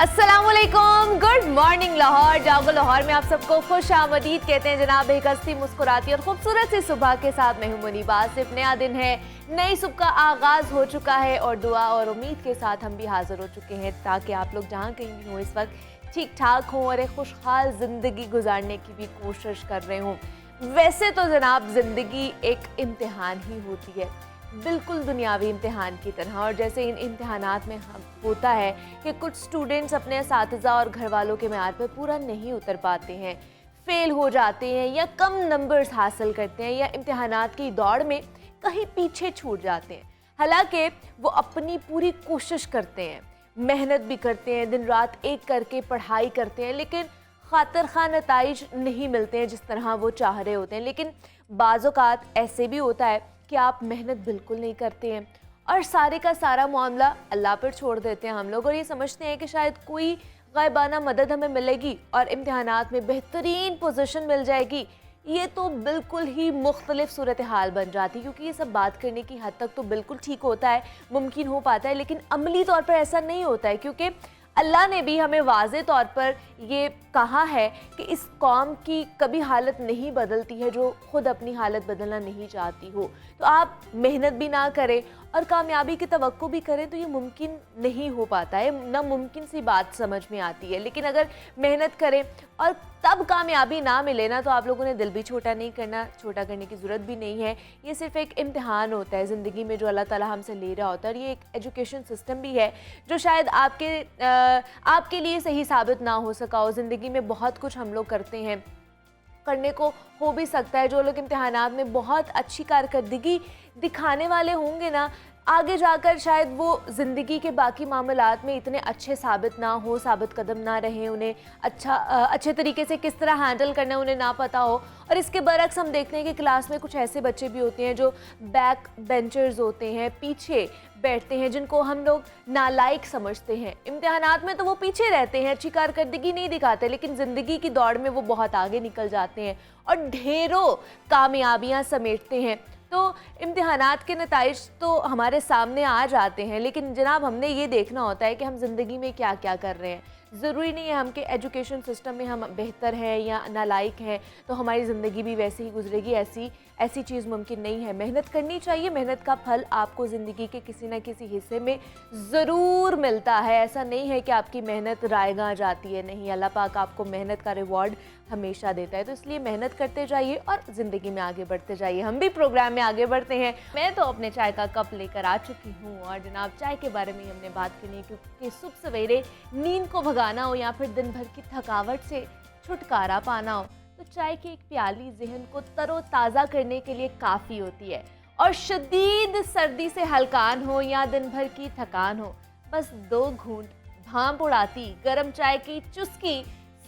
अस्सलामुअलैकुम, good morning Lahore. जागो लाहौर में आप सबको खुश आमदीद कहते हैं जनाब। एक हस्ती मुस्कुराती और खूबसूरत सी सुबह के साथ मैं हूं मुनीब आसिफ। नया दिन है, नई सुबह का आगाज हो चुका है और दुआ और उम्मीद के साथ हम भी हाजिर हो चुके हैं ताकि आप लोग जहां कहीं भी हों इस वक्त ठीक ठाक हों और एक खुशहाल ज़िंदगी गुजारने की भी कोशिश कर रहे हों। वैसे तो जनाब ज़िंदगी एक इम्तिहान ही होती है, बिल्कुल दुनियावी इम्तिहान की तरह। और जैसे इन इम्तिहानात में हम होता है कि कुछ स्टूडेंट्स अपने असातिज़ा और घर वालों के मेयार पर पूरा नहीं उतर पाते हैं, फेल हो जाते हैं या कम नंबर्स हासिल करते हैं या इम्तिहानात की दौड़ में कहीं पीछे छूट जाते हैं। हालांकि वो अपनी पूरी कोशिश करते हैं, मेहनत भी करते हैं, दिन रात एक करके पढ़ाई करते हैं, लेकिन खातिर खा नताइज नहीं मिलते हैं जिस तरह वो चाह रहे होते हैं। लेकिन बाज़ औक़ात ऐसे भी होता है कि आप मेहनत बिल्कुल नहीं करते हैं और सारे का सारा मामला अल्लाह पर छोड़ देते हैं हम लोग, और ये समझते हैं कि शायद कोई गायबाना मदद हमें मिलेगी और इम्तिहानात में बेहतरीन पोजीशन मिल जाएगी। ये तो बिल्कुल ही मुख्तलिफ सूरत हाल बन जाती है, क्योंकि ये सब बात करने की हद तक तो बिल्कुल ठीक होता है, मुमकिन हो पाता है, लेकिन अमली तौर पर ऐसा नहीं होता है। क्योंकि अल्लाह ने भी हमें वाज़े तौर पर ये कहा है कि इस कौम की कभी हालत नहीं बदलती है जो खुद अपनी हालत बदलना नहीं चाहती हो। तो आप मेहनत भी ना करें और कामयाबी की तवक्को भी करें तो ये मुमकिन नहीं हो पाता है, नामुमकिन सी बात समझ में आती है। लेकिन अगर मेहनत करें और तब कामयाबी ना मिले ना, तो आप लोगों ने दिल भी छोटा नहीं करना, छोटा करने की ज़रूरत भी नहीं है। ये सिर्फ एक इम्तिहान होता है ज़िंदगी में जो अल्लाह ताला हमसे ले रहा होता है, और ये एक एजुकेशन सिस्टम भी है जो शायद आपके लिए सही साबित ना हो सका हो। ज़िंदगी में बहुत कुछ हम लोग करते हैं, करने को हो भी सकता है। जो लोग इम्तिहानात में बहुत अच्छी कारकर्दगी दिखाने वाले होंगे ना, आगे जाकर शायद वो ज़िंदगी के बाकी मामलात में इतने अच्छे साबित ना हो, साबित कदम ना रहे, उन्हें अच्छे तरीके से किस तरह हैंडल करना उन्हें ना पता हो। और इसके बरक्स हम देखते हैं कि क्लास में कुछ ऐसे बच्चे भी होते हैं जो बैक बेंचर्स होते हैं, पीछे बैठते हैं, जिनको हम लोग नालायक समझते हैं। इम्तिहानात में तो वो पीछे रहते हैं, अच्छी कारकर्दगी नहीं दिखाते, लेकिन ज़िंदगी की दौड़ में वो बहुत आगे निकल जाते हैं और ढेरों कामयाबियाँ समेटते हैं। तो इम्तिहानात के नताइज तो हमारे सामने आ जाते हैं, लेकिन जनाब हमने ये देखना होता है कि हम ज़िंदगी में क्या क्या कर रहे हैं। ज़रूरी नहीं है हम कि एजुकेशन सिस्टम में हम बेहतर हैं या नालायक हैं तो हमारी ज़िंदगी भी वैसे ही गुजरेगी, ऐसी चीज़ मुमकिन नहीं है। मेहनत करनी चाहिए, मेहनत का फल आपको ज़िंदगी के किसी न किसी हिस्से में ज़रूर मिलता है। ऐसा नहीं है कि आपकी मेहनत रायगा जाती है, नहीं, अल्लाह पाक आपको मेहनत का रिवॉर्ड हमेशा देता है। तो इसलिए मेहनत करते जाइए और ज़िंदगी में आगे बढ़ते जाइए। हम भी प्रोग्राम में आगे बढ़ते हैं। मैं तो अपने चाय का कप लेकर आ चुकी हूँ और जनाब चाय के बारे में हमने बात करनी है, क्योंकि सुबह सवेरे नींद को भगाना हो या फिर दिन भर की थकावट से छुटकारा पाना हो तो चाय की एक प्याली जहन को तरोताज़ा करने के लिए काफ़ी होती है। और शदीद सर्दी से हलकान हो या दिन भर की थकान हो, बस 2 घूंट भांप उड़ाती गर्म चाय की चुस्की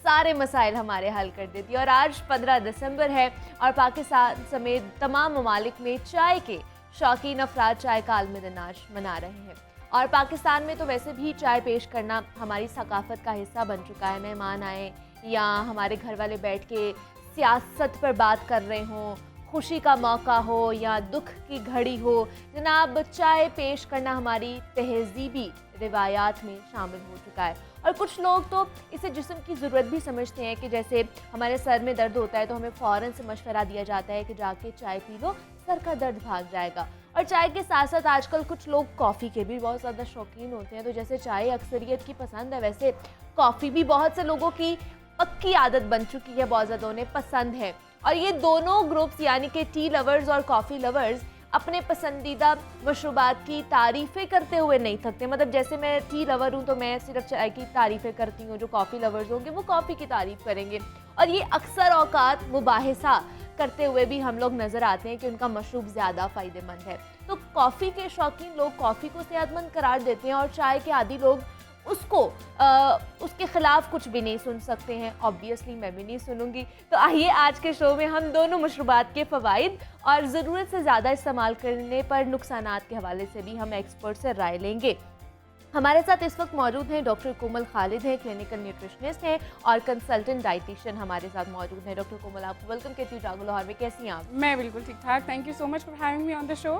सारे मसाइल हमारे हल कर देती है। और आज 15 दिसंबर है और पाकिस्तान समेत तमाम ममालिक में चाय के शौकीन अफराद चाय का आलमी नाश मना रहे हैं। और पाकिस्तान में तो वैसे भी चाय पेश करना हमारी सकाफत का हिस्सा बन चुका है। मेहमान आए या हमारे घर वाले बैठ के सियासत पर बात कर रहे हों, खुशी का मौका हो या दुख की घड़ी हो, जनाब चाय पेश करना हमारी तहजीबी रिवायात में शामिल हो चुका है। और कुछ लोग तो इसे जिस्म की ज़रूरत भी समझते हैं कि जैसे हमारे सर में दर्द होता है तो हमें फ़ौरन से मशवरा दिया जाता है कि जाके चाय पी लो, सर का दर्द भाग जाएगा। और चाय के साथ साथ आजकल कुछ लोग कॉफ़ी के भी बहुत ज़्यादा शौकीन होते हैं। तो जैसे चाय अक्सरियत की पसंद है, वैसे कॉफ़ी भी बहुत से लोगों की पक्की आदत बन चुकी है, बहुत ज़्यादा उन्हें पसंद है। और ये दोनों ग्रुप्स यानी कि टी लवर्स और कॉफ़ी लवर्स अपने पसंदीदा मशरूबात की तारीफ़ें करते हुए नहीं थकते। मतलब जैसे मैं टी लवर हूँ तो मैं सिर्फ चाय की तारीफ़ें करती हूँ, जो कॉफ़ी लवर्स होंगे वो कॉफ़ी की तारीफ़ करेंगे। और ये अक्सर औकात मुबाहिसा करते हुए भी हम लोग नज़र आते हैं कि उनका मशरूब ज़्यादा फ़ायदेमंद है। तो कॉफ़ी के शौकीन लोग कॉफ़ी को सेहतमंद करार देते हैं और चाय के आदी लोग उसके ख़िलाफ़ कुछ भी नहीं सुन सकते हैं। ऑब्वियसली मैं भी नहीं सुनूंगी। तो आइए आज के शो में हम दोनों मशरूबात के फ़वाइद और ज़रूरत से ज़्यादा इस्तेमाल करने पर नुकसानात के हवाले से भी हम एक्सपर्ट से राय लेंगे। हमारे साथ इस वक्त मौजूद हैं डॉक्टर कोमल खालिद हैं, क्लिनिकल न्यूट्रिशनिस्ट हैं और कंसल्टेंट डाइटिशियन हमारे साथ मौजूद हैं। डॉक्टर कोमल, आपको वेलकम कहती हूँ जागो लाहौर में। कैसी हैं आप? मैं बिल्कुल ठीक ठाक, thank you so much for having me on the show.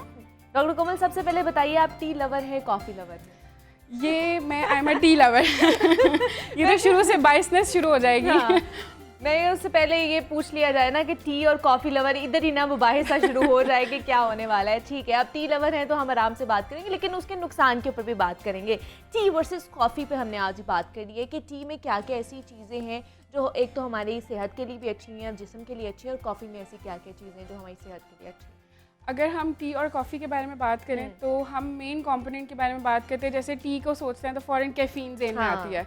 Doctor Komal, सबसे पहले बताइए आप टी लवर हैं, कॉफ़ी लवर हैं? ये मैं I am a tea lover. ये तो शुरू से बाइसनेस शुरू हो जाएगी। हाँ। नहीं, उससे पहले ये पूछ लिया जाए ना कि टी और कॉफ़ी लवर, इधर ही ना मुबाहिसा शुरू हो जाए कि क्या होने वाला है। ठीक है, अब टी लवर हैं तो हम आराम से बात करेंगे, लेकिन उसके नुकसान के ऊपर भी बात करेंगे। टी वर्सेस कॉफ़ी पे हमने आज बात करी है कि टी में क्या क्या ऐसी चीज़ें हैं जो एक तो हमारी सेहत के लिए भी अच्छी हैं, जिस्म के लिए अच्छी है, और कॉफ़ी में ऐसी क्या क्या चीज़ें हैं जो हमारी सेहत के लिए अच्छी हैं। अगर हम टी और कॉफ़ी के बारे में बात करें तो हम मेन कंपोनेंट के बारे में बात करते हैं। जैसे टी को सोचते हैं तो फ़ौरन कैफ़ीन ज़हन में आती है।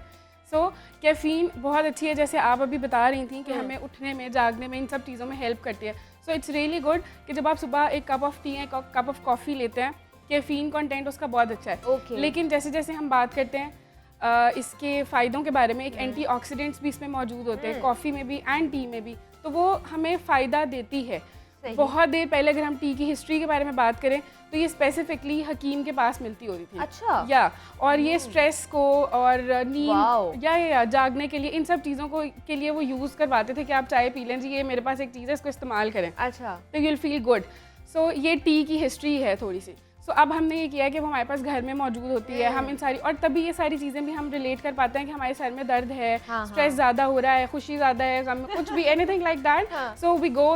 सो कैफ़ीन बहुत अच्छी है, जैसे आप अभी बता रही थी कि हमें उठने में, जागने में, इन सब चीज़ों में हेल्प करती है। सो इट्स रियली गुड कि जब आप सुबह एक कप ऑफ टी या कप ऑफ कॉफ़ी लेते हैं, कैफ़ीन कंटेंट उसका बहुत अच्छा है। लेकिन जैसे जैसे हम बात करते हैं इसके फ़ायदों के बारे में, एक एंटीऑक्सीडेंट्स भी इसमें मौजूद होते हैं, कॉफ़ी में भी एंड टी में भी, तो वो हमें फ़ायदा देती है। बहुत देर पहले अगर हम टी की हिस्ट्री के बारे में बात करें तो ये स्पेसिफिकली हकीम के पास मिलती होती थी। अच्छा। या और ये स्ट्रेस को और नींद या जागने के लिए, इन सब चीज़ों को के लिए वो यूज़ करवाते थे कि आप चाय पी लें जी, ये मेरे पास एक चीज़ है, इसको इस्तेमाल करें। अच्छा। तो यू विल फील गुड। सो ये टी की हिस्ट्री है थोड़ी सी। सो अब हमने ये किया है कि वो हमारे पास घर में मौजूद होती है, हम इन सारी, और तभी ये सारी चीज़ें भी हम रिलेट कर पाते हैं कि हमारे सर में दर्द है, स्ट्रेस ज़्यादा हो रहा है, खुशी ज़्यादा है, गम, कुछ भी, anything like that. So we go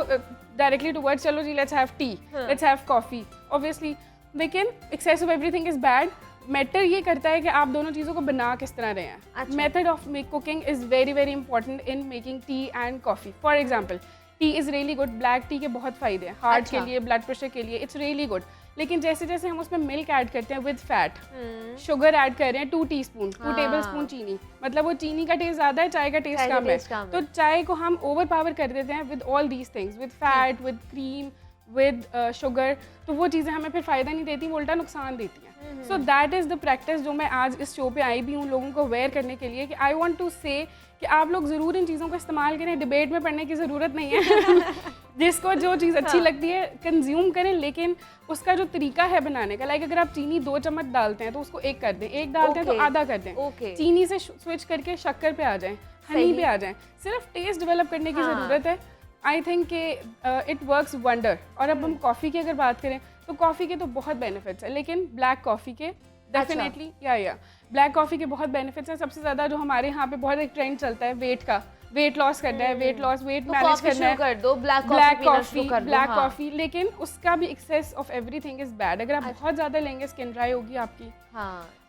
directly towards, चलो जी let's have tea, let's have coffee. Obviously लेकिन excess of everything is bad. Matter ये करता है कि आप दोनों चीज़ों को बना किस तरह रहे हैं। Method of cooking is very very important in making tea and coffee. For example, T is really good, black T के बहुत फ़ायदे हैं हार्ट के लिए, ब्लड प्रेशर के लिए, इट्स रियली गुड। लेकिन जैसे जैसे हम उसमें मिल्क ऐड करते हैं विद फैट, शुगर ऐड कर रहे हैं 2 टीस्पून, 2 टेबलस्पून चीनी, मतलब वो चीनी का टेस्ट ज़्यादा है, चाय का टेस्ट कम है। तो चाय को हम ओवर पावर कर देते हैं with all these things, with fat, with cream, with sugar. तो वो चीज़ें हमें फिर फ़ायदा नहीं देती, वो उल्टा नुकसान देती हैं। सो दैट इज़ द प्रैक्टिस जो मैं आज इस शो पे आई भी हूँ लोगों को अवेयर करने के लिए, कि आई वॉन्ट टू से कि आप लोग ज़रूर इन चीज़ों को इस्तेमाल करें। डिबेट में पढ़ने की ज़रूरत नहीं है। जिसको जो चीज़ अच्छी लगती है कंज्यूम करें, लेकिन उसका जो तरीका है बनाने का, लाइक अगर आप चीनी 2 चम्मच डालते हैं तो उसको 1 कर दें, 1 डालते हैं तो आधा कर दें। चीनी से स्विच करके शक्कर पे आ जाएं, हनी पे आ जाएं, सिर्फ टेस्ट डेवलप करने की ज़रूरत है। आई थिंक कि इट वर्क्स वंडर। और अब हम कॉफ़ी की अगर बात करें तो कॉफ़ी के तो बहुत बेनिफिट्स हैं, लेकिन ब्लैक कॉफ़ी के डेफिनेटली या ब्लैक कॉफ़ी के बहुत बेनिफिट्स हैं। सबसे ज़्यादा जो हमारे यहाँ पे बहुत एक ट्रेंड चलता है वेट का, वेट लॉस करना है, वेट लॉस, वेट मैनेज करना है, कर दो ब्लैक कॉफ़ी। लेकिन उसका भी excess of everything is bad. अगर आप बहुत ज़्यादा लेंगे स्किन ड्राई होगी आपकी,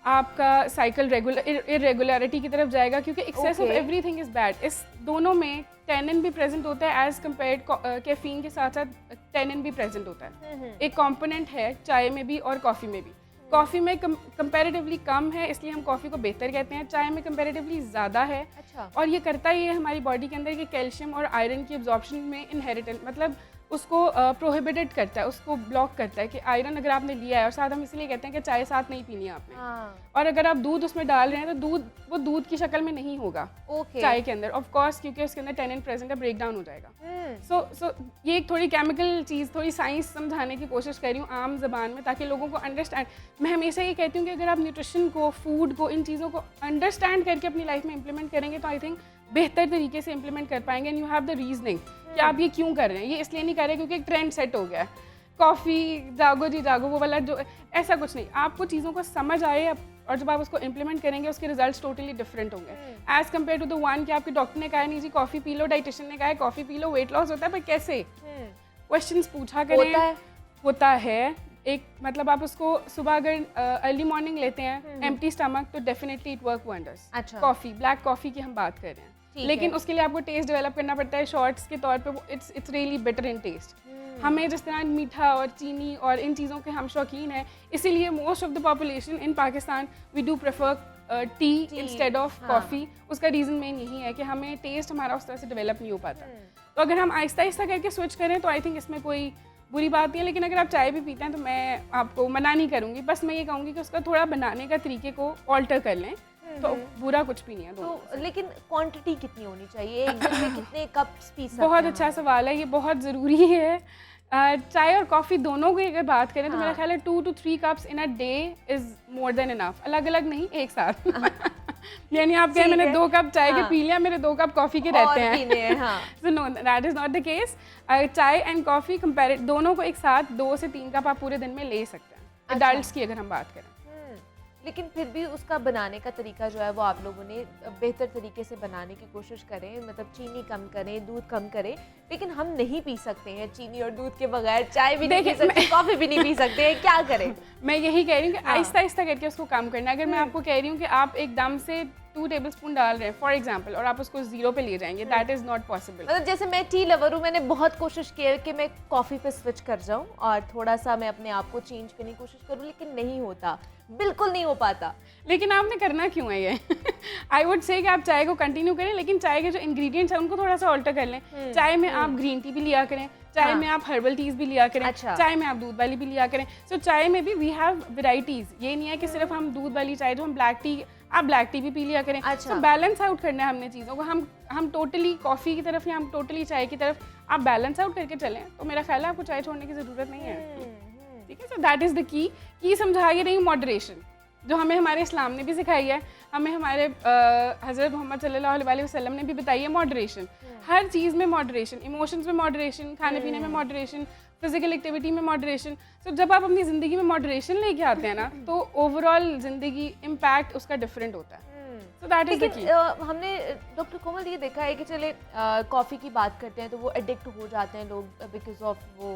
आपका साइकिल इरेगुलरिटी की तरफ जाएगा, क्योंकि excess of everything is bad. इस दोनों में टेनिन भी प्रेजेंट होता है, एज कम्पेयर्ड कैफीन के साथ साथ टेनिन भी प्रेजेंट होता है। एक कॉम्पोनेंट है चाय में भी और कॉफ़ी में भी। कॉफ़ी में कंपैरेटिवली कम है, इसलिए हम कॉफ़ी को बेहतर कहते हैं। चाय में कंपैरेटिवली ज़्यादा है। अच्छा। और ये करता ही है हमारी बॉडी के अंदर कि कैल्शियम और आयरन की एब्जॉर्प्शन में इनहेरिटेंट, मतलब उसको प्रोहिबिटेड करता है, उसको ब्लॉक करता है कि आयरन अगर आपने लिया है, और साथ हम इसलिए कहते हैं कि चाय साथ नहीं पीनी है आपने। और अगर आप दूध उसमें डाल रहे हैं तो वो दूध की शक्ल में नहीं होगा चाय के अंदर, ऑफ कोर्स, क्योंकि उसके अंदर टेनिन प्रेजेंट है, ब्रेक डाउन हो जाएगा। सो ये एक थोड़ी केमिकल चीज़, थोड़ी साइंस समझाने की कोशिश कर रही हूँ आम जबान में, ताकि लोगों को अंडरस्टैंड। मैं हमेशा ये कहती हूँ कि अगर आप न्यूट्रिशन को, फूड को, इन चीज़ों को अंडरस्टैंड करके अपनी लाइफ में इंप्लीमेंट करेंगे तो आई थिंक बेहतर तरीके से इंप्लीमेंट कर पाएंगे। And you have the reasoning कि आप ये क्यों कर रहे हैं। ये इसलिए नहीं कर रहे क्योंकि एक ट्रेंड सेट हो गया है, कॉफ़ी जागो जी जागो वो वाला, जो ऐसा कुछ नहीं। आपको चीज़ों को समझ आए और जब आप उसको इंप्लीमेंट करेंगे उसके रिजल्ट्स टोटली डिफरेंट होंगे as compared to the one कि आपके डॉक्टर ने कहा नहीं जी कॉफ़ी पी लो, डाइटिशियन ने कहा है कॉफ़ी पी लो, वेट लॉस होता है, पर कैसे? क्वेश्चंस पूछा करें। होता है एक, मतलब आप उसको सुबह अगर अर्ली मॉर्निंग लेते हैं एम्प्टी स्टमक तो definitely it work wonders. Coffee, black coffee की हम बात कर रहे हैं, लेकिन उसके लिए आपको टेस्ट डेवलप करना पड़ता है। शॉर्ट्स के तौर पे it's really better in taste. हमें जिस तरह मीठा और चीनी और इन चीज़ों के हम शौकीन हैं, इसीलिए most of the population in Pakistan we do prefer tea instead of coffee. उसका रीज़न मेन यही है कि हमें टेस्ट हमारा उस तरह से डेवलप नहीं हो पाता। तो अगर हम आहिस्ता आहिस्ता करके स्विच करें तो आई थिंक इसमें कोई बुरी बात नहीं है। लेकिन अगर आप चाय भी पीते हैं तो मैं आपको मना नहीं करूँगी, बस मैं ये कहूँगी कि उसका थोड़ा बनाने का तरीके को ऑल्टर कर लें, तो बुरा कुछ भी नहीं है। तो लेकिन क्वांटिटी कितनी होनी चाहिए, एक दिन में कितने कप्स पी सकते हैं? बहुत अच्छा सवाल है, ये बहुत ज़रूरी है। चाय और कॉफ़ी दोनों की अगर बात करें तो मेरा ख्याल है 2 to 3 cups in a day is more than enough. अलग अलग नहीं, एक साथ। यानी आप कहें मैंने 2 कप चाय के पी लिया, मेरे 2 कप कॉफ़ी के रहते हैं। So no, that is not the case. चाय एंड कॉफ़ी कंपेयर दोनों को एक साथ 2 से 3 कप आप पूरे दिन में ले सकते हैं, एडल्ट्स की अगर हम बात करें। लेकिन फिर भी उसका बनाने का तरीका जो है वो आप लोगों ने बेहतर तरीके से बनाने की कोशिश करें, मतलब चीनी कम करें, दूध कम करें। लेकिन हम नहीं पी सकते हैं चीनी और दूध के बगैर, चाय भी नहीं पी सकते, कॉफ़ी भी नहीं पी सकते हैं, क्या करें? मैं यही कह रही हूँ कि आहिस्ता आहिस्ता करके उसको कम करना है। अगर मैं आपको कह रही हूँ कि आप एकदम से 2 टेबलस्पून डाल रहे हैं फॉर एग्जांपल और आप उसको 0 पे ले जाएंगे, दैट इज़ नॉट पॉसिबल। मतलब जैसे मैं टी लवर हूँ, मैंने बहुत कोशिश की है कि मैं कॉफ़ी पे स्विच कर जाऊँ और थोड़ा सा मैं अपने आप को चेंज करने की कोशिश करूँ, लेकिन नहीं होता, बिल्कुल नहीं हो पाता। लेकिन आपने करना क्यों है ये? आई वुड से कि आप चाय को कंटिन्यू करें, लेकिन चाय के जो इंग्रेडिएंट्स हैं उनको थोड़ा सा ऑल्टर कर लें। चाय में आप ग्रीन टी भी लिया करें, चाय में आप हर्बल टीज भी लिया करें, चाय में आप दूध वाली भी लिया करें। सो चाय में भी वी हैव वेराइटीज, ये नहीं है कि सिर्फ हम दूध वाली चाय, जो हम ब्लैक टी, आप ब्लैक टी भी पी लिया करें। तो बैलेंस आउट करना है हमने चीज़ों को। हम टोटली कॉफ़ी की तरफ या हम टोटली चाय की तरफ आप बैलेंस आउट करके चलें, तो मेरा ख्याल है आपको चाय छोड़ने की ज़रूरत नहीं है। ठीक है, सो दैट इज़ द की समझा ये रही हूँ मॉडरेशन, जो हमें हमारे इस्लाम ने भी सिखाई है, हमें हमारे हज़रत मोहम्मद सल्लल्लाहु अलैहि वसल्लम ने भी बताई है मॉडरेशन। हर चीज़ में मॉडरेशन, इमोशंस में मॉडरेशन, खाने पीने में मॉडरेशन, फिजिकल एक्टिविटी में मॉडरेशन। सो जब आप अपनी ज़िंदगी में मॉडरेशन लेके आते हैं ना, तो ओवरऑल ज़िंदगी इम्पैक्ट उसका डिफरेंट होता है। सो दैट इज़ द की। हमने डॉक्टर कोमल ये देखा है कि चले कॉफ़ी की बात करते हैं तो वो एडिक्ट हो जाते हैं लोग बिकॉज ऑफ वो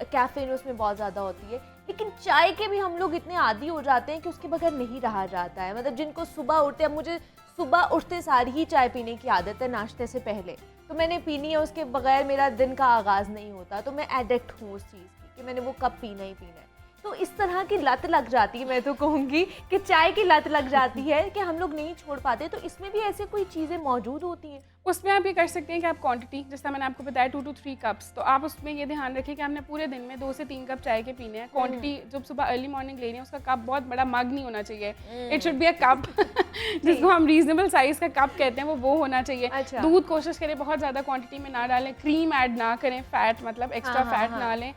कैफीन उसमें बहुत ज़्यादा होती है, लेकिन चाय के भी हम लोग इतने आदी हो जाते हैं कि उसके बगैर नहीं रहा जाता है। मतलब जिनको सुबह उठते हैं, मुझे सुबह उठते सारी ही चाय पीने की आदत है नाश्ते से पहले, तो मैंने पीनी है, उसके बगैर मेरा दिन का आगाज़ नहीं होता, तो मैं एडिक्ट हूँ उस चीज़ की कि मैंने वो कब पीना ही पीना है। तो इस तरह की लत लग जाती है, मैं तो कहूँगी कि चाय की लत लग जाती है कि हम लोग नहीं छोड़ पाते। तो इसमें भी ऐसे कोई चीज़ें मौजूद होती हैं? उसमें आप ये कर सकते हैं कि आप क्वांटिटी, जैसा मैंने आपको बताया 2 to 3 कप्स, तो आप उसमें ये ध्यान रखें कि हमने पूरे दिन में 2 से 3 कप चाय के पीने हैं। क्वांटिटी जब सुबह अर्ली मॉर्निंग ले रही है, उसका कप बहुत बड़ा मग नहीं होना चाहिए, it should be a cup जिसको हम रीजनेबल साइज का कप कहते हैं, वो होना चाहिए। दूध कोशिश करें बहुत ज़्यादा क्वांटिटी में ना डालें, क्रीम ऐड ना करें, फैट मतलब एक्स्ट्रा फैट ना लें।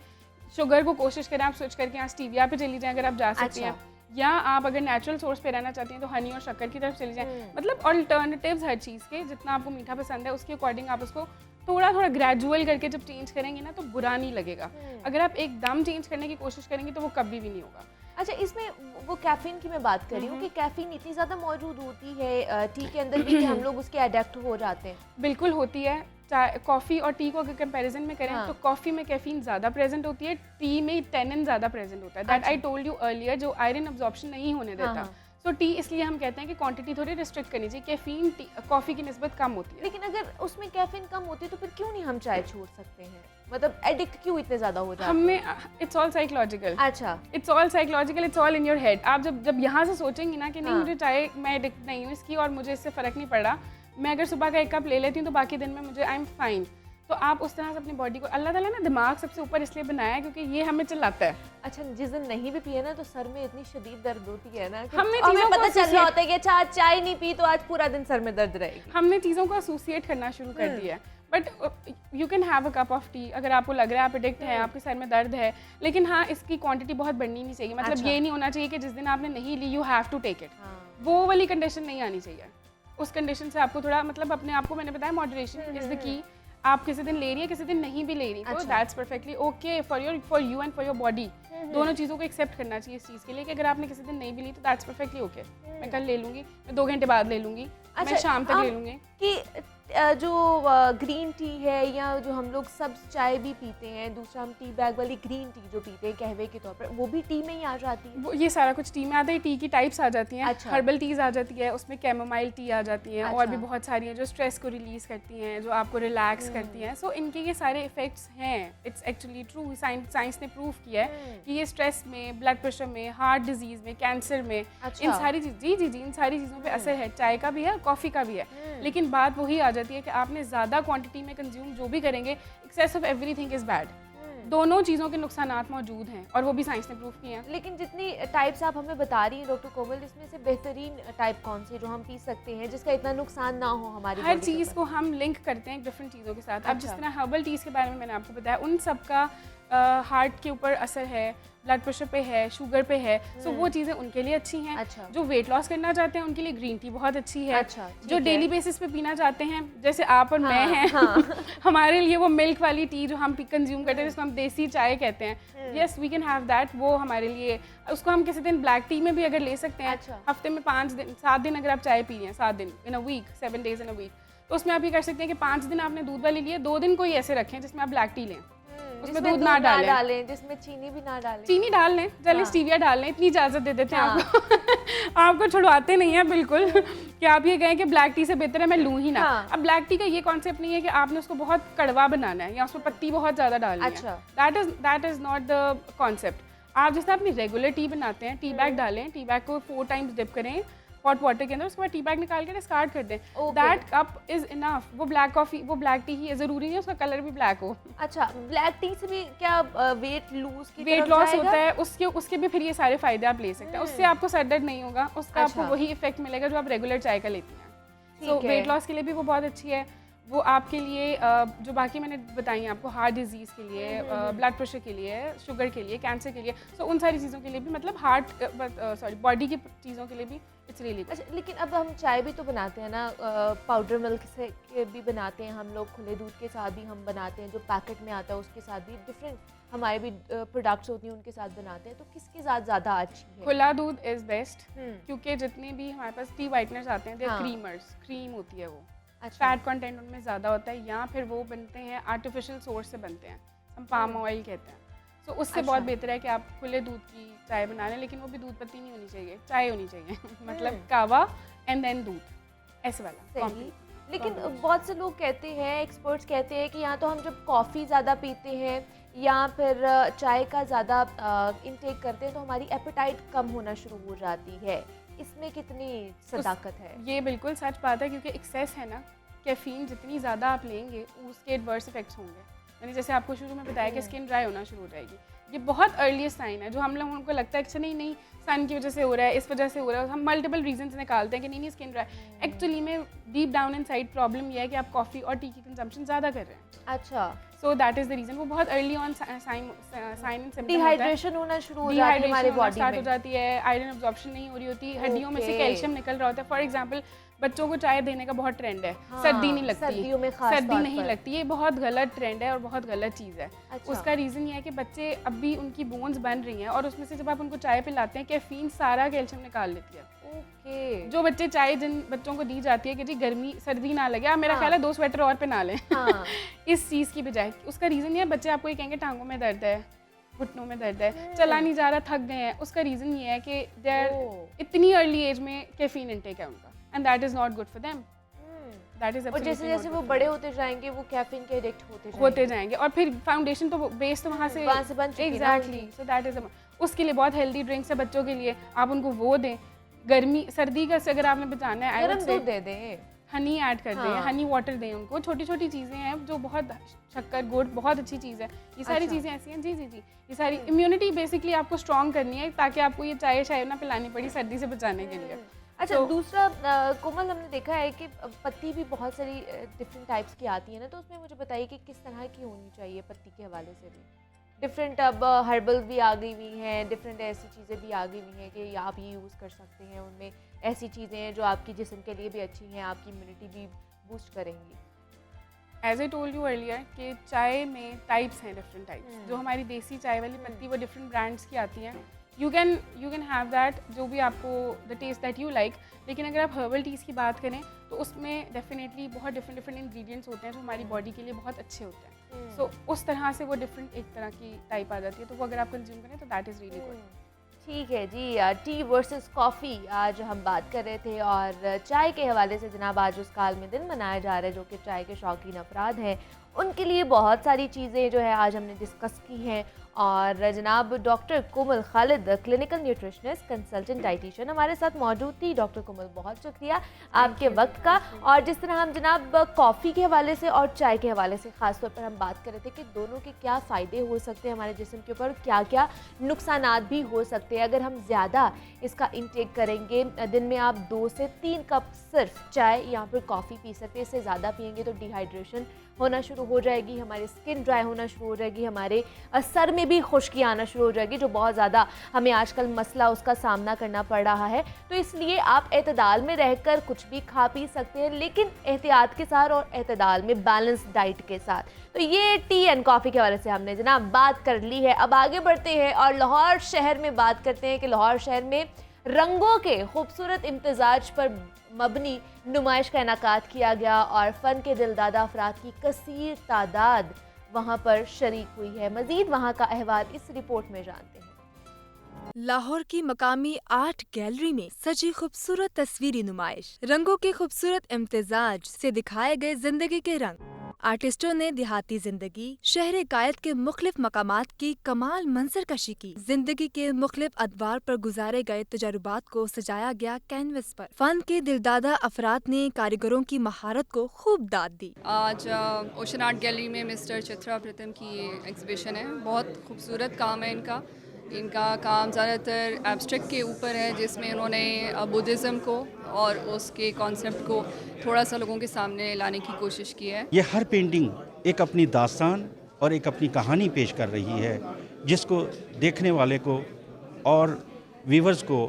शुगर को कोशिश करें आप स्विच करके यहाँ स्टीविया पे चली जाएं अगर आप जा सकती हैं, या आप अगर नेचुरल सोर्स पे रहना चाहती हैं तो हनी और शक्कर की तरफ चली जाएं। मतलब ऑल्टरनेटिव्स हर चीज़ के, जितना आपको मीठा पसंद है उसके अकॉर्डिंग आप उसको थोड़ा थोड़ा ग्रेजुअल करके जब चेंज करेंगे ना, तो बुरा नहीं लगेगा। अगर आप एकदम चेंज करने की कोशिश करेंगे तो वो कभी भी नहीं होगा। अच्छा, इसमें वो कैफीन की मैं बात कर रही हूँ कि कैफीन इतनी ज़्यादा मौजूद होती है टी के अंदर भी कि हम लोग उसके एडिक्ट हो जाते हैं? बिल्कुल होती है। चाय, कॉफ़ी और टी को अगर कंपैरिजन में करें तो कॉफ़ी में कैफीन ज़्यादा प्रेजेंट होती है, टी में टेनिन ज़्यादा प्रेजेंट होता है। That I told you earlier, जो आयरन अब्जॉर्प्शन नहीं होने देता। तो टी इसलिए हम कहते हैं कि क्वांटिटी थोड़ी रिस्ट्रिक्ट करनी चाहिए। कैफीन कॉफ़ी की निस्बत कम होती है। लेकिन अगर उसमें कैफीन कम होती है तो फिर क्यों नहीं हम चाय छोड़ सकते हैं? मतलब एडिक्ट क्यों इतने ज़्यादा हो जाते हैं? हमें इट्स ऑल साइकोलॉजिकल। अच्छा, it's all psychological, it's all in your head. आप जब यहाँ से सोचेंगी ना कि नहीं मुझे चाय, मैं एडिक्ट नहीं हूँ इसकी और मुझे इससे फ़र्क नहीं पड़ रहा, मैं अगर सुबह का 1 कप ले लेती हूँ तो बाकी दिन में मुझे आई एम फाइन, तो आप उस तरह से अपनी बॉडी को, अल्लाह ताला ने दिमाग सबसे ऊपर इसलिए बनाया है क्योंकि ये हमें चलाता है। अच्छा, जिस दिन नहीं भी पिए ना तो सर में इतनी शदीद दर्द होती है ना कि हमें हमें पता चल रहा होता है कि अच्छा आज चाय नहीं पी तो आज पूरा दिन सर में दर्द रहेगी। हमने चीज़ों को एसोसिएट करना शुरू कर दिया है। But you can have a cup of T अगर आपको लग रहा है आप एडिक्ट है, आपके सर में दर्द है, लेकिन हाँ इसकी क्वांटिटी बहुत बढ़नी नहीं चाहिए। मतलब ये नहीं होना चाहिए कि जिस दिन आपने नहीं ली you have to take it, वो वाली कंडीशन नहीं आनी चाहिए। उस कंडीशन से आपको थोड़ा, मतलब अपने आप को, मैंने बताया मॉडरेशन इज द की। आप किसी दिन ले रही है, किसी दिन नहीं भी ले रही, तो that's perfectly okay for you and for your body. दोनों चीज़ों को एक्सेप्ट करना चाहिए इस चीज़ के लिए कि अगर आपने किसी दिन नहीं भी ली तो दैट्स परफेक्टली ओके। मैं कल ले लूँगी, मैं 2 घंटे बाद ले लूँगी, मैं शाम तक ले लूँगी। कि जो ग्रीन टी है या जो हम लोग सब चाय भी पीते हैं, दूसरा हम टी बैग वाली ग्रीन टी जो पीते हैं कहवे के तौर पर, वो भी टी में ही आ जाती है? वो ये सारा कुछ टी में आता है। टी की टाइप्स आ जाती हैं। हर्बल टीज आ जाती है, उसमें कैमोमाइल टी आ जाती हैं, और भी बहुत सारी हैं जो स्ट्रेस को रिलीज करती हैं, जो आपको रिलैक्स करती हैं। सो इनके ये सारे इफेक्ट्स हैं। इट्स एक्चुअली ट्रू, साइंस ने प्रूव किया है कि ये स्ट्रेस में, ब्लड प्रेशर में, हार्ट डिजीज में, कैंसर में, इन सारी इन सारी चीज़ों पे असर है। चाय का भी है, कॉफ़ी का भी है, लेकिन बात वही आ जाती है कि आपने ज़्यादा क्वांटिटी में कंज्यूम जो भी करेंगे, excess of everything is bad. दोनों चीज़ों के नुकसानात मौजूद हैं और वो भी साइंस ने प्रूव किए हैं। लेकिन जितनी टाइप्स आप हमें बता रही हैं डॉक्टर कोमल, इसमें से बेहतरीन टाइप कौन सी जो हम पी सकते हैं जिसका इतना नुकसान ना हो हमारी? हर चीज़ को हम लिंक करते हैं डिफरेंट चीज़ों के साथ। अब जिस तरह हर्बल टीज़ के बारे में मैंने आपको बताया, उन सब का हार्ट के ऊपर असर है, ब्लड प्रेशर पे है, शुगर पे है, सो वो चीज़ें उनके लिए अच्छी हैं। अच्छा। जो वेट लॉस करना चाहते हैं उनके लिए ग्रीन टी बहुत अच्छी है। अच्छा, जो डेली बेसिस पे पीना चाहते हैं जैसे आप और मैं हैं हमारे लिए वो मिल्क वाली टी जो हम कंज्यूम करते हैं जिसको हम देसी चाय कहते हैं, yes we can have that, वो हमारे लिए, उसको हम किसी दिन ब्लैक टी में भी अगर ले सकते हैं। अच्छा। हफ्ते में 7 दिन अगर आप चाय पी रहे हैं, 7 दिन in a week, 7 days in a week, तो उसमें आप ये कर सकते हैं कि 5 दिन आपने दूध वाली लिए, 2 दिन कोई ऐसे रखें जिसमें आप ब्लैक टी लें, उसमें दूध ना डालें, जिसमें चीनी भी ना डालें, चीनी डाल लें, चलें स्टीविया डाल लें, इतनी इजाज़त दे देते हैं आपको आपको छुड़वाते नहीं हैं बिल्कुल कि आप ये कहें कि ब्लैक टी से बेहतर है मैं लूँ ही ना। अब ब्लैक टी का ये कॉन्सेप्ट नहीं है कि आपने उसको बहुत कड़वा बनाना है या उसमें पत्ती बहुत ज़्यादा डालनी है, that is not the concept. आप जैसे अपनी रेगुलर टी बनाते हैं, टी बैग डालें, टी बैग को 4 times डिप करें हॉट वाटर के अंदर, उसके बाद टी बैग निकाल कर डिस्कार्ड कर दें, दैट कप इज इनफ। वो ब्लैक कॉफी, वो ब्लैक टी ही है, जरूरी नहीं है उसका कलर भी ब्लैक हो। अच्छा, ब्लैक टी से भी क्या वेट लूज की वेट लॉस होता है, उसके भी फिर ये सारे फायदे आप ले सकते हैं, उससे आपको सर दर्द नहीं होगा, उसका आपको वही इफेक्ट मिलेगा जो आप रेगुलर चाय का लेती हैं। सो वेट लॉस के लिए भी वो बहुत अच्छी है। वो आपके लिए जो बाकी मैंने बताई आपको, हार्ट डिजीज़ के लिए, ब्लड प्रेशर के लिए, शुगर के लिए, कैंसर के लिए, सो उन सारी चीज़ों के लिए भी, मतलब बॉडी की चीज़ों के लिए भी इट्स रियली। अच्छा, लेकिन अब हम चाय भी तो बनाते हैं ना, पाउडर मिल्क से भी बनाते हैं हम लोग, खुले दूध के साथ भी हम बनाते हैं, जो पैकेट में आता है उसके साथ भी, डिफरेंट हमारे भी प्रोडक्ट्स होती हैं उनके साथ बनाते हैं, तो किसके साथ ज़्यादा अच्छी है? खुला दूध इज़ बेस्ट, क्योंकि जितने भी हमारे पास टी वाइटनर्स आते हैं, दे क्रीमर्स, क्रीम होती है वो, फैट कंटेंट उनमें ज़्यादा होता है, या फिर वो बनते हैं आर्टिफिशियल सोर्स से बनते हैं, हम पाम ऑयल कहते हैं। सो उससे बहुत बेहतर है कि आप खुले दूध की चाय बना लें, लेकिन वो भी दूध पत्ती नहीं होनी चाहिए, चाय होनी चाहिए मतलब कावा एंड देन दूध, ऐसे वाला। लेकिन बहुत से लोग कहते हैं, एक्सपर्ट्स कहते हैं कि या तो हम जब कॉफ़ी ज़्यादा पीते हैं या फिर चाय का ज़्यादा इंटेक करते हैं तो हमारी एपेटाइट कम होना शुरू हो जाती है, इसमें कितनी सदाकत है? ये बिल्कुल सच बात है, क्योंकि एक्सेस है ना, कैफीन जितनी ज़्यादा आप लेंगे उसके एडवर्स इफेक्ट्स होंगे। मैंने जैसे आपको शुरू में बताया कि स्किन ड्राई होना शुरू हो जाएगी, ये बहुत अर्लीस्ट साइन है जो हम लोगों को लगता है कि नहीं सन की वजह से हो रहा है, इस वजह से हो रहा है, हम मल्टीपल रीजंस निकालते हैं कि नहीं स्किन ड्राई, एक्चुअली में deep down in side problem ये है कि आप कॉफ़ी और टी की कंजम्पशन ज़्यादा कर रहे हैं। अच्छा, so that is the reason. वो बहुत early on sign and symptom, dehydration होना शुरू हो जाती है, हमारी बॉडी स्टार्ट हो जाती है, आयरन अब्जॉर्प्शन नहीं हो रही होती, हड्डियों में से कैल्शियम निकल रहा होता है। फॉर एग्जाम्पल बच्चों को चाय देने का बहुत ट्रेंड है, सर्दी नहीं लगती, सर्दियों में सर्दी नहीं लगती, ये बहुत गलत ट्रेंड है और बहुत गलत चीज़ है। उसका रीज़न ये है कि बच्चे अभी उनकी बोन्स बन रही हैं और उसमें से जब आप उनको चाय पिलाते हैं, कैफीन सारा कैल्शियम निकाल लेती है। जो बच्चे चाय जिन बच्चों को दी जाती है कि जी गर्मी सर्दी ना लगे, आप मेरा ख्याल है 2 स्वेटर और पहना लें इस चीज़ की बजाय। उसका रीज़न ये है, बच्चे आपको ये कहेंगे टांगों में दर्द है, घुटनों में दर्द है, चला नहीं जा रहा, थक गए हैं। उसका रीज़न ये है कि इतनी अर्ली एज में कैफीन इंटेक है उनका, and that is not good for them. That is, और जैसे जैसे वो बड़े होते जाएंगे वो कैफीन के एडिक्ट होते जाएंगे और फिर फाउंडेशन तो बेस तो वहाँ से बन चुकी है। एग्जैक्टली, सो दैट इज़ उसके लिए बहुत हेल्दी ड्रिंक्स है बच्चों के लिए, आप उनको वो दें। गर्मी सर्दी का से अगर आपने बचाना है, गरम दूध दे दें, हनी ऐड कर दें, हनी वाटर दें उनको, छोटी छोटी चीज़ें हैं जो बहुत, शक्कर गुड़ बहुत अच्छी चीज़ है, ये सारी चीज़ें ऐसी हैं। जी जी जी, ये सारी इम्यूनिटी बेसिकली आपको स्ट्रॉन्ग करनी है ताकि आपको ये चाय ना पिलानी पड़ी सर्दी से बचाने के लिए। अच्छा, दूसरा कोमल, हमने देखा है कि पत्ती भी बहुत सारी डिफरेंट टाइप्स की आती है ना, तो उसमें मुझे बताइए कि किस तरह की होनी चाहिए पत्ती के हवाले से भी। डिफरेंट अब हर्बल भी आ गई हुई हैं, डिफरेंट ऐसी चीज़ें भी आ गई हुई हैं कि आप ये यूज़ कर सकते हैं, उनमें ऐसी चीज़ें हैं जो आपकी जिस्म के लिए भी अच्छी हैं, आपकी इम्यूनिटी भी बूस्ट करेंगी। As I told you earlier कि चाय में टाइप्स हैं, डिफरेंट टाइप्स। जो हमारी देसी चाय वाली पत्ती वो डिफरेंट ब्रांड्स की आती हैं, यू कैन हैव दैट, जो भी आपको the taste that you like. लेकिन अगर आप हर्बल टीज़ की बात करें तो उसमें डेफिनेटली बहुत डिफरेंट इंग्रेडिएंट्स होते हैं जो हमारी बॉडी के लिए बहुत अच्छे होते हैं। सो उस तरह से वो डिफरेंट एक तरह की टाइप आ जाती है, तो वो अगर आप कंज्यूम करें तो दैट इज़ रियली गुड। ठीक है जी, टी वर्सेस कॉफ़ी आज हम बात कर रहे थे, और चाय के हवाले से जनाब आज उस काल में दिन मनाया जा रहा है जो कि चाय के शौकीन अफराद हैं, उनके लिए बहुत सारी चीज़ें जो है आज हमने डिस्कस की हैं। और जनाब doctor Komal Khalid, clinical nutritionist, consultant dietitian हमारे साथ मौजूद थी। डॉक्टर कोमल, बहुत शुक्रिया आपके वक्त का। और जिस तरह हम जनाब कॉफ़ी के हवाले से और चाय के हवाले से ख़ास तौर पर हम बात कर रहे थे कि दोनों के क्या फ़ायदे हो सकते हैं हमारे जिस्म के ऊपर, क्या क्या नुकसानात भी हो सकते हैं अगर हम ज़्यादा इसका इंटेक करेंगे। दिन में आप 2 से 3 कप सिर्फ चाय या फिर कॉफ़ी पी सकते हैं। इससे ज़्यादा पियेंगे तो डिहाइड्रेशन होना शुरू हो जाएगी, हमारी स्किन ड्राई होना शुरू हो जाएगी, हमारे सर में भी खुश्की आना शुरू हो जाएगी, जो बहुत ज़्यादा हमें आजकल मसला उसका सामना करना पड़ रहा है। तो इसलिए आप एतदाल में रहकर कुछ भी खा पी सकते हैं, लेकिन एहतियात के साथ और एतदाल में बैलेंस डाइट के साथ। तो ये टी एंड कॉफ़ी के हवाले से हमने जनाब बात कर ली है। अब आगे बढ़ते हैं और लाहौर शहर में बात करते हैं कि लाहौर शहर में रंगों के खूबसूरत इम्तजाज पर मबनी नुमाइश का इनेकाद किया गया और फ़न के दिलदादा अफराद की कसीर तादाद वहाँ पर शरीक हुई है। मज़ीद वहाँ का अहवाल इस रिपोर्ट में जानते हैं। लाहौर की मकामी आर्ट गैलरी में सजी खूबसूरत तस्वीरी नुमाइश, रंगों के खूबसूरत इम्तिजाज से दिखाए गए जिंदगी के रंग। आर्टिस्टों ने देहाती जिंदगी, शहर कायद के मुख्तलिफ मकामात की कमाल मंजर कशी की। जिंदगी के मुख्तलिफ अदवार पर गुजारे गए तजुर्बात को सजाया गया कैनवस पर। फन के दिलदादा अफराद ने कारीगरों की महारत को खूब दाद दी। आज ओशन आर्ट गैलरी में मिस्टर चित्रा प्रीतम की एग्जीबिशन है। बहुत खूबसूरत काम है इनका काम ज़्यादातर एब्स्ट्रैक्ट के ऊपर है, जिसमें उन्होंने बुद्धिज़्म को और उसके कॉन्सेप्ट को थोड़ा सा लोगों के सामने लाने की कोशिश की है। ये हर पेंटिंग एक अपनी दास्तान और एक अपनी कहानी पेश कर रही है, जिसको देखने वाले को और व्यूवर्स को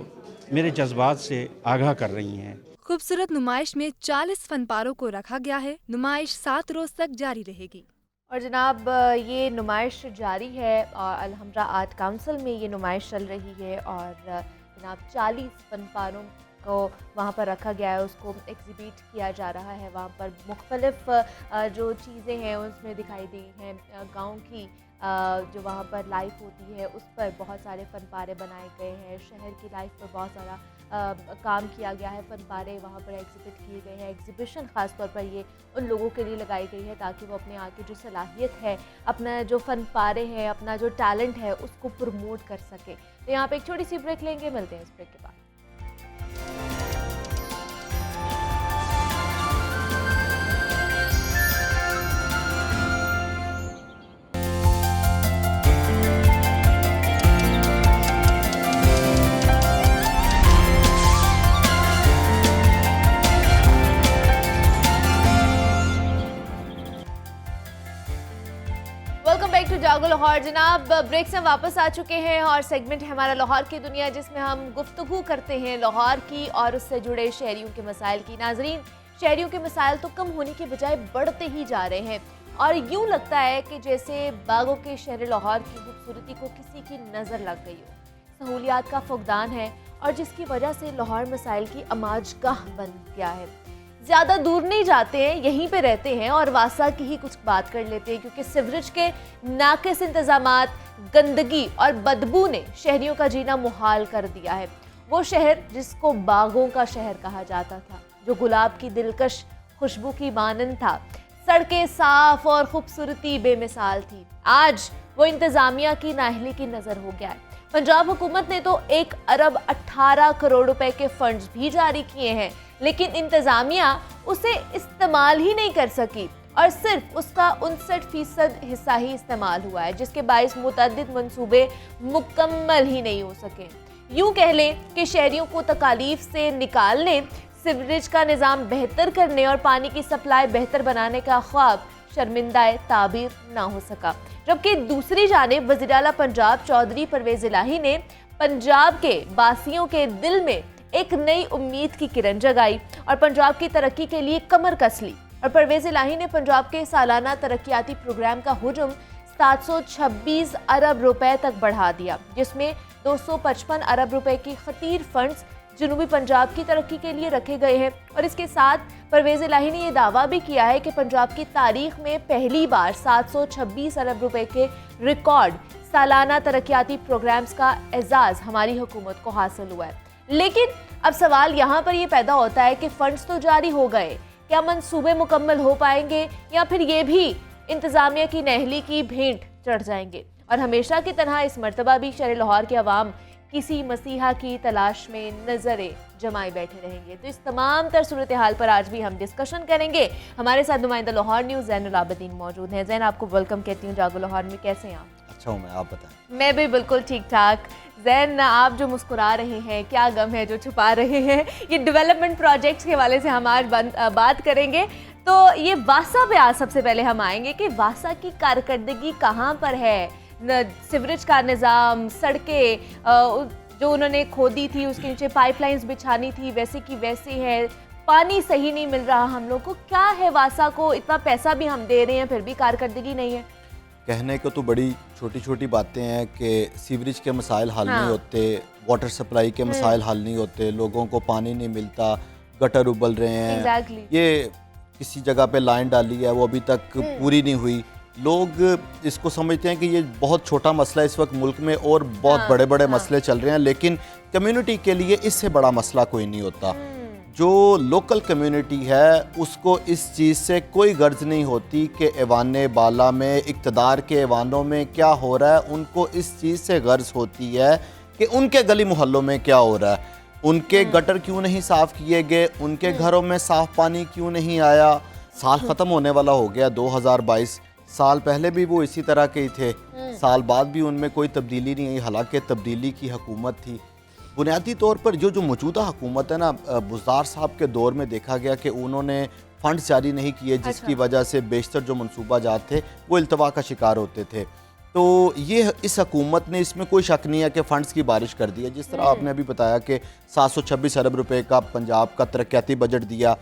मेरे जज्बात से आगाह कर रही हैं। खूबसूरत नुमाइश में 40 फनपारों को रखा गया है। नुमाइश 7 रोज तक जारी रहेगी। और जनाब ये नुमाइश जारी है और अलहम्रा आर्ट काउंसिल में ये नुमाइश चल रही है और जनाब 40 फनपारों को वहाँ पर रखा गया है, उसको एग्जिबिट किया जा रहा है। वहाँ पर मुख्तलिफ जो चीज़ें हैं उसमें दिखाई दी हैं। गांव की जो वहाँ पर लाइफ होती है उस पर बहुत सारे फनपारे बनाए गए हैं। शहर की लाइफ पर बहुत सारा काम किया गया है। फनपारे वहाँ पर एग्जिबिट किए गए हैं। एग्जिबिशन ख़ास तौर पर ये उन लोगों के लिए लगाई गई है ताकि वो अपने आगे जो सलाहियत है, अपना जो फनपारे हैं, अपना जो टैलेंट है उसको प्रमोट कर सके। तो यहाँ पे एक छोटी सी ब्रेक लेंगे, मिलते हैं इस ब्रेक के बाद। वेलकम बैक टू जागो लाहौर। जनाब ब्रेक से हम वापस आ चुके हैं और सेगमेंट है हमारा लाहौर की दुनिया, जिसमें हम गुफ्तगू करते हैं लाहौर की और उससे जुड़े शहरियों के मसाइल की। नाजरीन, शहरियों के मसाइल तो कम होने के बजाय बढ़ते ही जा रहे हैं और यूँ लगता है कि जैसे बागों के शहर लाहौर की खूबसूरती को किसी की नज़र लग गई हो। सहूलियात का फुकदान है और जिसकी वजह से लाहौर मसाइल की अमाजगाह बन गया है। ज़्यादा दूर नहीं जाते हैं, यहीं पे रहते हैं और वासा की ही कुछ बात कर लेते हैं, क्योंकि सीवरेज के नाकिस इंतजामात, गंदगी और बदबू ने शहरियों का जीना मुहाल कर दिया है। वो शहर जिसको बागों का शहर कहा जाता था, जो गुलाब की दिलकश खुशबू की मानंद था, सड़कें साफ और खूबसूरती बेमिसाल थी, आज वो इंतजामिया की नाहली की नज़र हो गया है। पंजाब हुकूमत ने तो 1 अरब 18 करोड़ रुपए के फंड्स भी जारी किए हैं, लेकिन इंतजामिया उसे इस्तेमाल ही नहीं कर सकी और सिर्फ उसका 59% हिस्सा ही इस्तेमाल हुआ है, जिसके बाइस मुतअद्दिद मंसूबे मुकम्मल ही नहीं हो सके। यूं कह लें कि शहरियों को तकालीफ से निकालने, सीवरेज का निज़ाम बेहतर करने और पानी की सप्लाई बेहतर बनाने का ख्वाब शर्मिंदा ताबीर ना हो सका। जबकि दूसरी जानिब वज़ीर आला पंजाब चौधरी परवेज़ इलाही ने पंजाब के वासियों के दिल में एक नई उम्मीद की किरण जगाई और पंजाब की तरक्की के लिए कमर कस ली। और परवेज़ इलाही ने पंजाब के सालाना तरक्याती प्रोग्राम का हुजूम 726 अरब रुपए तक बढ़ा दिया, जिसमें 255 अरब रुपए की खतीर फंड्स जनूबी पंजाब की तरक्की के लिए रखे गए हैं। और इसके साथ परवेज़ इलाही ने यह दावा भी किया है कि पंजाब की तारीख में पहली बार 726 अरब रुपए के रिकॉर्ड सालाना तरक्याती प्रोग्राम्स का एजाज़ हमारी हुकूमत को हासिल हुआ है। लेकिन अब सवाल यहाँ पर यह पैदा होता है कि फंड्स तो जारी हो गए, क्या मंसूबे मुकम्मल हो पाएंगे या फिर ये भी इंतज़ामिया की नहली की भेंट चढ़ जाएंगे। और हमेशा की तरह इस मर्तबा भी शहर लाहौर के अवाम किसी मसीहा की तलाश में नजरें जमाए बैठे रहेंगे। तो इस तमाम तर सूरत हाल पर आज भी हम डिस्कशन करेंगे। हमारे साथ नुमाइंदा लाहौर न्यूज़ ज़ैनुल आबिदीन मौजूद हैं। ज़ैन, आपको वेलकम कहती हूँ जागो लाहौर में। कैसे हैं आप? अच्छा हूँ मैं, आप बताएं। मैं भी बिल्कुल ठीक ठाक। ज़ैन, आप जो मुस्कुरा रहे हैं, क्या गम है जो छुपा रहे हैं? ये डेवलपमेंट प्रोजेक्ट्स के हवाले से हम आज बात करेंगे। तो ये वासा पे आज सबसे पहले हम आएंगे कि वासा की कारकर्दगी कहाँ पर है? सीवरेज का निज़ाम, सड़कें जो उन्होंने खोदी थी उसके नीचे पाइपलाइंस बिछानी थी, वैसे की वैसी है। पानी सही नहीं मिल रहा हम लोग को। क्या है वासा को? इतना पैसा भी हम दे रहे हैं फिर भी कारकर्दगी नहीं है। कहने को तो बड़ी छोटी छोटी बातें हैं कि सीवरेज के मसाइल हल नहीं होते, वाटर सप्लाई के मसाइल हल नहीं होते, लोगों को पानी नहीं मिलता, गटर उबल रहे हैं। Exactly. ये किसी जगह पे लाइन डाली है वो अभी तक पूरी नहीं हुई। लोग इसको समझते हैं कि ये बहुत छोटा मसला है इस वक्त मुल्क में और बहुत बड़े बड़े मसले चल रहे हैं, लेकिन कम्युनिटी के लिए इससे बड़ा मसला कोई नहीं होता। जो लोकल कम्युनिटी है उसको इस चीज़ से कोई गर्ज नहीं होती कि ऐवान बाला में, इक़्तिदार के ऐवानों में क्या हो रहा है। उनको इस चीज़ से गर्ज होती है कि उनके गली मोहल्लों में क्या हो रहा है, उनके गटर क्यों नहीं साफ़ किए गए, उनके घरों में साफ़ पानी क्यों नहीं आया। साल ख़त्म होने वाला हो गया 2022, साल पहले भी वो इसी तरह के ही थे, साल बाद भी उनमें कोई तब्दीली नहीं आई, हालांकि तब्दीली की हुकूमत थी। बुनियादी तौर पर जो मौजूदा हुकूमत है ना, बुज़दार साहब के दौर में देखा गया कि उन्होंने फ़ंड जारी नहीं किए, जिसकी वजह से बेशतर जो मनसूबा जात थे वो इल्तवा का शिकार होते थे। तो ये इस हुकूमत ने, इसमें कोई शक नहीं है कि फ़ंड्स की बारिश कर दी है। जिस तरह आपने अभी बताया कि 726 अरब रुपए का पंजाब का तरक्याती बजट दिया,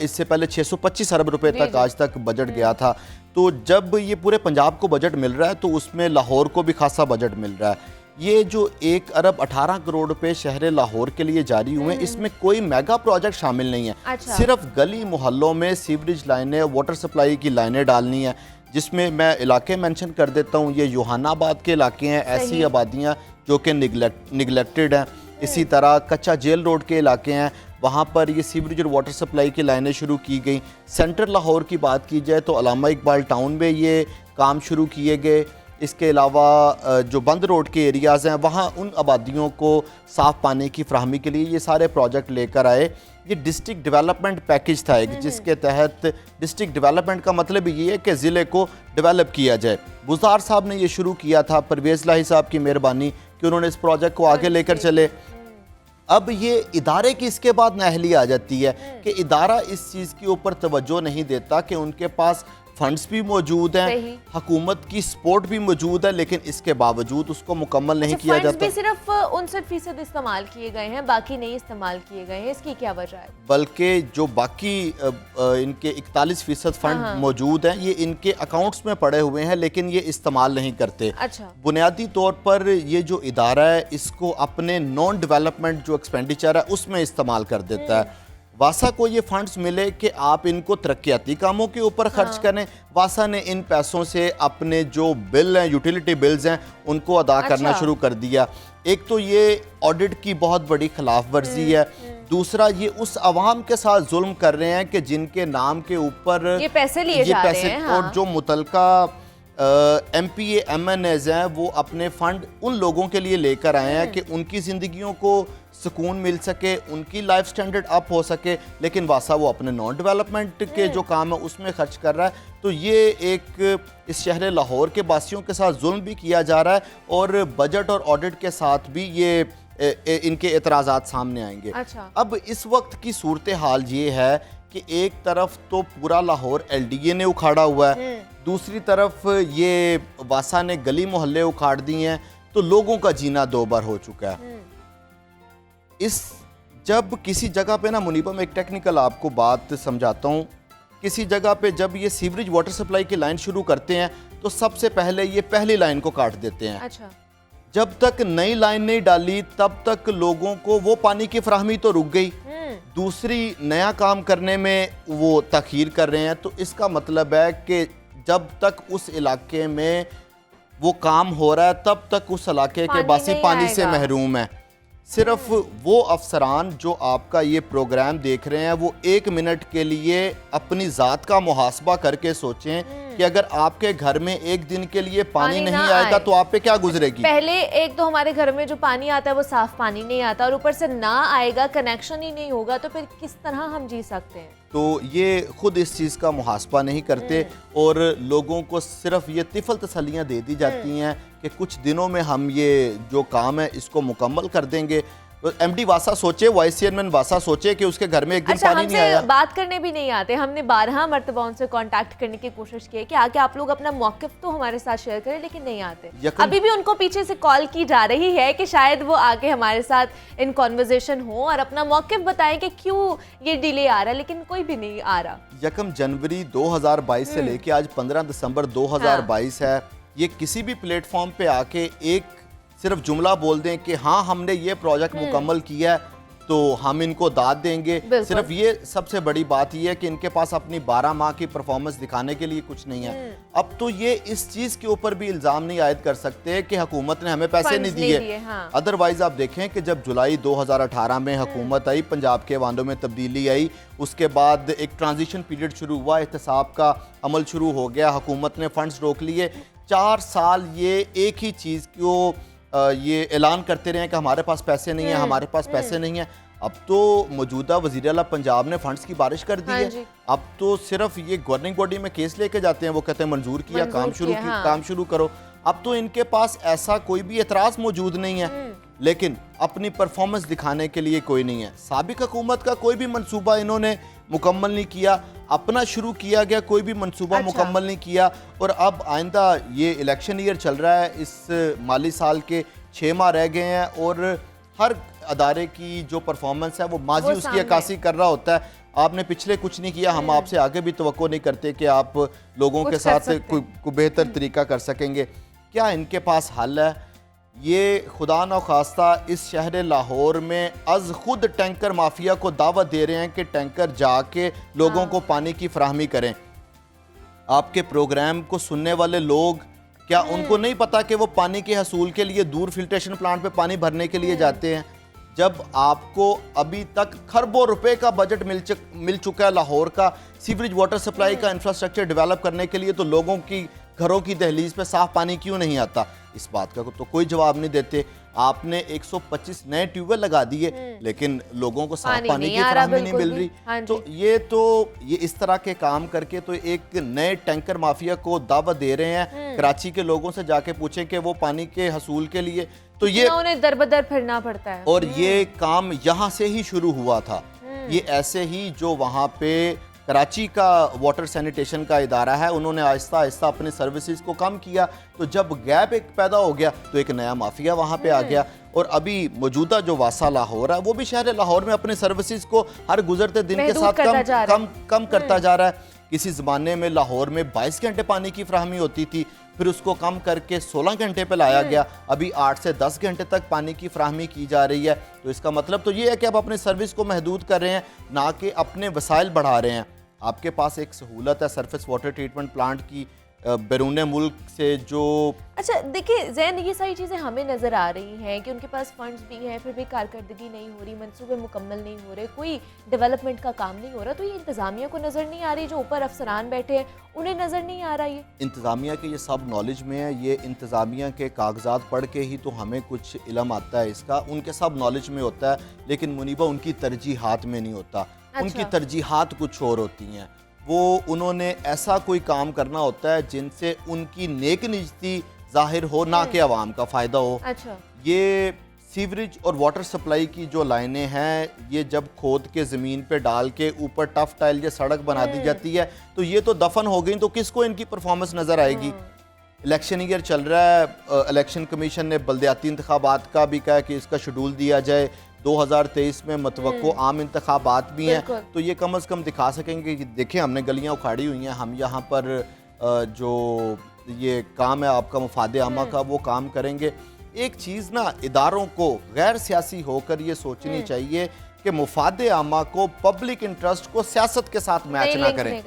इससे पहले 625 अरब रुपए तक आज तक बजट गया था। तो जब ये पूरे पंजाब को बजट मिल रहा है तो उसमें लाहौर को भी खासा बजट मिल रहा है। ये जो 1 अरब 18 करोड़ रुपए शहर लाहौर के लिए जारी हुए, इसमें कोई मेगा प्रोजेक्ट शामिल नहीं है। अच्छा। सिर्फ गली मोहल्लों में सीवरेज लाइनें, वाटर सप्लाई की लाइनें डालनी है, जिसमें मैं इलाके मेंशन कर देता हूँ। ये योहानाबाद के इलाके हैं, ऐसी आबादियाँ जो कि निगलेक्टेड हैं। इसी तरह कच्चा जेल रोड के इलाके हैं, वहाँ पर ये सीवरेज और वाटर सप्लाई की लाइनें शुरू की गई। सेंट्रल लाहौर की बात की जाए तो अलामा इकबाल टाउन में ये काम शुरू किए गए। इसके अलावा जो बंद रोड के एरियाज़ हैं वहाँ उन आबादियों को साफ़ पानी की फराहमी के लिए ये सारे प्रोजेक्ट लेकर आए। ये डिस्ट्रिक्ट डेवलपमेंट पैकेज था एक, जिसके तहत डिस्ट्रिक्ट डेवलपमेंट का मतलब ये है कि ज़िले को डेवलप किया जाए। बुज़दार साहब ने ये शुरू किया था, परवेज़ लाही साहब की मेहरबानी कि उन्होंने इस प्रोजेक्ट को आगे लेकर चले। अब ये इदारे की इसके बाद नाअहली आ जाती है कि इदारा इस चीज़ के ऊपर तवज्जो नहीं देता कि उनके पास फंड्स भी मौजूद हैं, हुकूमत की सपोर्ट भी मौजूद है, लेकिन इसके बावजूद उसको मुकम्मल नहीं किया जाता। भी सिर्फ 59% इस्तेमाल किए गए हैं, बाकी नहीं इस्तेमाल किए गए हैं। इसकी क्या वजह है? बल्कि जो बाकी इनके 41% फंड मौजूद हैं, ये इनके अकाउंट्स में पड़े हुए हैं, लेकिन ये इस्तेमाल नहीं करते। अच्छा। बुनियादी तौर पर ये जो इदारा है इसको अपने नॉन डेवलपमेंट जो एक्सपेंडिचर है उसमें इस्तेमाल कर देता है। वासा को ये फंड्स मिले कि आप इनको तरक्याती कामों के ऊपर खर्च करें। वासा ने इन पैसों से अपने जो बिल हैं, यूटिलिटी बिल्स हैं, उनको अदा करना शुरू कर दिया। एक तो ये ऑडिट की बहुत बड़ी खिलाफ वर्जी है, दूसरा ये उस आवाम के साथ जुल्म कर रहे हैं कि जिनके नाम के ऊपर ये पैसे लिए जा रहे हैं। और जो मुतलका MPA MNAs हैं वो अपने फ़ंड उन लोगों के लिए लेकर आए हैं कि उनकी ज़िंदगियों को सुकून मिल सके, उनकी लाइफ स्टैंडर्ड अप हो सके, लेकिन वासा वो अपने नॉन डेवलपमेंट के जो काम है उसमें खर्च कर रहा है। तो ये एक इस शहर लाहौर के बासियों के साथ जुल्म भी किया जा रहा है और बजट और ऑडिट के साथ भी ये इनके एतराज़ात सामने आएंगे। अच्छा। अब इस वक्त की सूरत हाल ये है कि एक तरफ तो पूरा लाहौर LDA ने उखाड़ा हुआ है, दूसरी तरफ ये वासा ने गली मोहल्ले उखाड़ दिए हैं, तो लोगों का जीना दो बार हो चुका है। जब किसी जगह पे ना मुनीबा में एक टेक्निकल आपको बात समझाता हूँ, किसी जगह पे जब ये सीवरेज वाटर सप्लाई की लाइन शुरू करते हैं तो सबसे पहले ये पहली लाइन को काट देते हैं। अच्छा। जब तक नई लाइन नहीं डाली तब तक लोगों को वो पानी की फराहमी तो रुक गई, दूसरी नया काम करने में वो तखीर कर रहे हैं। तो इसका मतलब है कि जब तक उस इलाके में वो काम हो रहा है तब तक उस इलाके के बासी पानी से महरूम है। सिर्फ वो अफसरान जो आपका ये प्रोग्राम देख रहे हैं वो 1 मिनट के लिए अपनी ज़ात का मुहासबा करके सोचें कि अगर आपके घर में एक दिन के लिए पानी पानी ना नहीं आएगा आए। तो आप पे क्या गुजरेगी। पहले एक तो हमारे घर में जो पानी आता है वो साफ पानी नहीं आता, और ऊपर से ना आएगा, कनेक्शन ही नहीं होगा, तो फिर किस तरह हम जी सकते हैं। तो ये खुद इस चीज़ का मुहासबा नहीं करते और लोगों को सिर्फ ये तिफल तसल्लियाँ दे दी जाती हैं कि कुछ दिनों में हम ये जो काम है इसको मुकम्मल कर देंगे। तो एमडी वासा सोचे, वाइस चेयरमैन वासा सोचे कि उसके घर में एक दिन अच्छा, पानी नहीं आया। हमसे बात करने भी नहीं आते। हमने 12 मरतबा उनसे कांटेक्ट करने की कोशिश की है कि आके आप लोग अपना मौक़िफ़ तो हमारे साथ शेयर करें, लेकिन नहीं आते। अभी भी उनको पीछे से कॉल की जा रही है कि शायद वो आके हमारे साथ इन कॉन्वर्जेशन हो और अपना मौक़िफ़ बताएं कि क्यों ये डिले आ रहा है, लेकिन कोई भी नहीं आ रहा। 1 जनवरी 2022 से लेके आज 15 दिसंबर 2022 है। ये किसी भी प्लेटफॉर्म पे आके एक सिर्फ जुमला बोल दें कि हाँ हमने ये प्रोजेक्ट मुकम्मल किया है तो हम इनको दाद देंगे। सिर्फ ये सबसे बड़ी बात ये है कि इनके पास अपनी 12 माह की परफॉर्मेंस दिखाने के लिए कुछ नहीं है। अब तो ये इस चीज़ के ऊपर भी इल्ज़ाम नहीं आयद कर सकते कि हुकूमत ने हमें पैसे नहीं दिए। हाँ। अदरवाइज आप देखें कि जब जुलाई 2018 में हुकूमत आई, पंजाब के वांदों में तब्दीली आई, उसके बाद एक ट्रांजिशन पीरियड शुरू हुआ, एहतसाब का अमल शुरू हो गया, हुकूमत ने फंड्स रोक लिए। 4 साल ये एक ही चीज़ को ये ऐलान करते रहे कि हमारे पास पैसे नहीं है, हमारे पास पैसे नहीं है। अब तो मौजूदा वज़ीर आला पंजाब ने फंड्स की बारिश कर दी है। अब तो सिर्फ ये गवर्निंग बॉडी में केस लेके जाते हैं, वो कहते हैं मंजूर किया, काम शुरू करो। अब तो इनके पास ऐसा कोई भी एतराज़ मौजूद नहीं है, लेकिन अपनी परफॉर्मेंस दिखाने के लिए कोई नहीं है। साबिक हुकूमत का कोई भी मंसूबा इन्होंने मुकम्मल नहीं किया, अपना शुरू किया गया कोई भी मंसूबा मुकम्मल नहीं किया। और अब आइंदा ये इलेक्शन ईयर चल रहा है, इस माली साल के 6 माह रह गए हैं और हर अदारे की जो परफॉर्मेंस है वो माजी उसकी अक्कासी कर रहा होता है। आपने पिछले कुछ नहीं किया, हम आपसे आगे भी तवक्को नहीं करते कि आप लोगों के साथ कोई बेहतर तरीका कर सकेंगे। क्या इनके पास हल है? ये खुदा न खास्ता इस शहर लाहौर में अज खुद टैंकर माफिया को दावत दे रहे हैं कि टैंकर जाके लोगों को पानी की फराहमी करें। आपके प्रोग्राम को सुनने वाले लोग, क्या उनको नहीं पता कि वो पानी के हसूल के लिए दूर फिल्ट्रेशन प्लांट पे पानी भरने के लिए जाते हैं? जब आपको अभी तक खरबों रुपए का बजट मिल चुका है लाहौर का सीवरेज वाटर सप्लाई का इंफ्रास्ट्रक्चर डेवलप करने के लिए, तो लोगों की घरों की दहलीज पे साफ पानी क्यों नहीं आता? इस बात का तो कोई जवाब नहीं देते। आपने 125 नए ट्यूबवेल लगा दिए, लेकिन लोगों को साफ पानी की फराहमी नहीं मिल रही। तो ये इस तरह के काम करके तो एक नए टैंकर माफिया को दावत दे रहे हैं। कराची के लोगों से जाके पूछें कि वो पानी के हसूल के लिए तो ये उन्हें दरबदर फिरना पड़ता है। और ये काम यहाँ से ही शुरू हुआ था। ये ऐसे ही जो वहाँ पे कराची का वाटर सैनिटेशन का इदारा है, उन्होंने आहिस्ता आहिस्ता अपने सर्विसेज को कम किया, तो जब गैप एक पैदा हो गया तो एक नया माफिया वहाँ पे आ गया। और अभी मौजूदा जो वासा लाहौर है वो भी शहर लाहौर में अपने सर्विसेज को हर गुजरते दिन के साथ कम करता जा रहा है। किसी ज़माने में लाहौर में 22 घंटे पानी की फराहमी होती थी, फिर उसको कम करके 16 घंटे पे लाया गया, अभी 8 से 10 घंटे तक पानी की फराहमी की जा रही है। तो इसका मतलब तो ये है कि आप अपने सर्विस को महदूद कर रहे हैं, ना कि अपने वसाइल बढ़ा रहे हैं। आपके पास एक सहूलत है सरफेस वाटर ट्रीटमेंट प्लांट की बैरून मुल्क से जो। अच्छा देखिए जैन, ये सारी चीज़ें हमें नज़र आ रही हैं कि उनके पास फंड्स भी हैं, फिर भी कारकर्दगी नहीं हो रही, मंसूबे मुकम्मल नहीं हो रहे, कोई डेवलपमेंट का काम नहीं हो रहा। तो ये इंतज़ामिया को नज़र नहीं आ रही, जो ऊपर अफसरान बैठे हैं उन्हें नज़र नहीं आ रहा? ये इंतज़ामिया के ये सब नॉलेज में है, ये इंतज़ामिया के कागजात पढ़ के ही तो हमें कुछ इल्म आता है इसका, उनके सब नॉलेज में होता है, लेकिन मुनीबा उनकी तरजीहात में नहीं होता। उनकी तरजीहात कुछ और होती हैं। वो उन्होंने ऐसा कोई काम करना होता है जिनसे उनकी नेक निजती जाहिर हो, ना कि आवाम का फ़ायदा हो। अच्छा। ये सीवरेज और वाटर सप्लाई की जो लाइनें हैं, ये जब खोद के ज़मीन पे डाल के ऊपर टफ टाइल या सड़क बना दी जाती है तो ये तो दफन हो गई, तो किसको इनकी परफॉर्मेंस नज़र आएगी? इलेक्शन ईयर चल रहा है, इलेक्शन कमीशन ने बल्दियाती इंतखाबात का भी कहा कि इसका शेड्यूल दिया जाए। 2023 में मतवक्को आम इंतखाबात भी हैं, तो ये कम अज़ कम दिखा सकेंगे कि देखें हमने गलियां उखाड़ी हुई हैं, हम यहाँ पर जो ये काम है आपका मुफादे आमा का वो काम करेंगे। एक चीज़ ना इदारों को गैर सियासी होकर ये सोचनी चाहिए कि मुफादे आमा को पब्लिक इंटरेस्ट को सियासत के साथ मैच ना करें।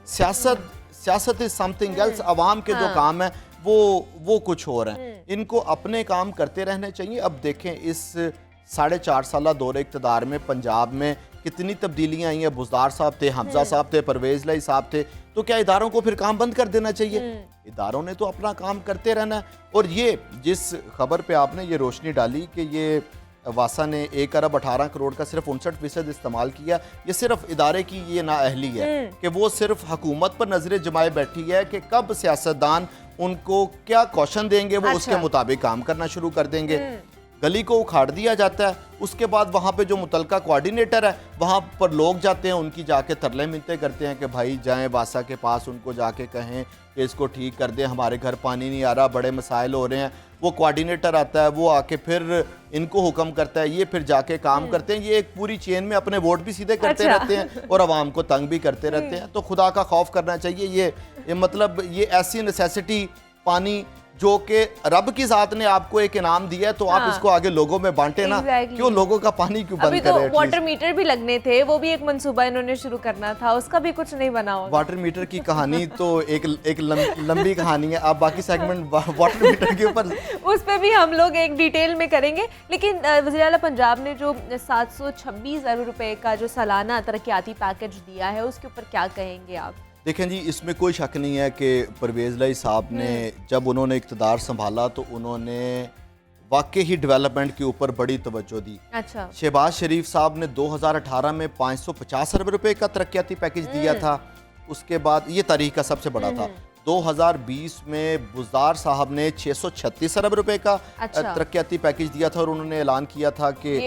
सियासत इज समथिंग एल्स। अवाम के जो काम है वो कुछ और हैं, इनको अपने काम करते रहने चाहिए। अब देखें इस 4.5 साल दौरे इक़्तिदार में पंजाब में कितनी तब्दीलियां आई हैं। बुज़दार साहब थे, हमजा साहब थे, परवेज़ लाई साहब थे, तो क्या इदारों को फिर काम बंद कर देना चाहिए? इदारों ने तो अपना काम करते रहना है। और ये जिस खबर पे आपने ये रोशनी डाली कि ये वासा ने 1 अरब 18 करोड़ का सिर्फ 59% इस्तेमाल किया, ये सिर्फ इदारे की ये नाअहली है कि वो सिर्फ हुकूमत पर नजरें जमाए बैठी है कि कब सियासतदान उनको क्या कौशन देंगे, वो उसके मुताबिक काम करना शुरू कर देंगे। गली को उखाड़ दिया जाता है, उसके बाद वहाँ पे जो मुतलका कोऑर्डिनेटर है वहाँ पर लोग जाते हैं, उनकी जाके तरले मिन्नतें करते हैं कि भाई जाएं वासा के पास, उनको जाके कहें कि इसको ठीक कर दें, हमारे घर पानी नहीं आ रहा, बड़े मसाइल हो रहे हैं। वो कोऑर्डिनेटर आता है, वो आके फिर इनको हुक्म करता है, ये फिर जाके काम करते हैं। ये एक पूरी चेन में अपने वोट भी सीधे करते रहते हैं और आवाम को तंग भी करते रहते हैं। तो खुदा का खौफ करना चाहिए। ये मतलब ये ऐसी नेसेसिटी पानी जो कि रब की ज़ात ने आपको एक इनाम दिया है, तो आप इसको आगे लोगों में बांटे ना। क्यों लोगों का पानी क्यों बंद कर रहे हैं? वाटर मीटर भी लगने थे, वो भी एक मंसूबा इन्होंने शुरू करना था, उसका भी कुछ नहीं बना होगा। वाटर मीटर की कहानी तो एक लंबी कहानी है। आप बाकी सेगमेंट वाटर मीटर के ऊपर उस पर भी हम लोग एक डिटेल में करेंगे। लेकिन वज़ीर आला पंजाब ने जो 726 अरब रुपए का जो सालाना तरक्याती पैकेज दिया है, उसके ऊपर क्या कहेंगे आप? देखें जी, इसमें कोई शक नहीं है कि परवेज़ लाई साहब ने जब उन्होंने इक़्तिदार संभाला तो उन्होंने वाकई ही डेवलपमेंट के ऊपर बड़ी तवज्जो दी। अच्छा। शहबाज शरीफ साहब ने 2018 में 550 अरब रुपए का तरक्याती पैकेज दिया था। उसके बाद ये तारीख का सबसे बड़ा था। 2020 में बुज़दार साहब ने 636 अरब रुपए का तरक्याती पैकेज दिया था और उन्होंने ऐलान किया था कि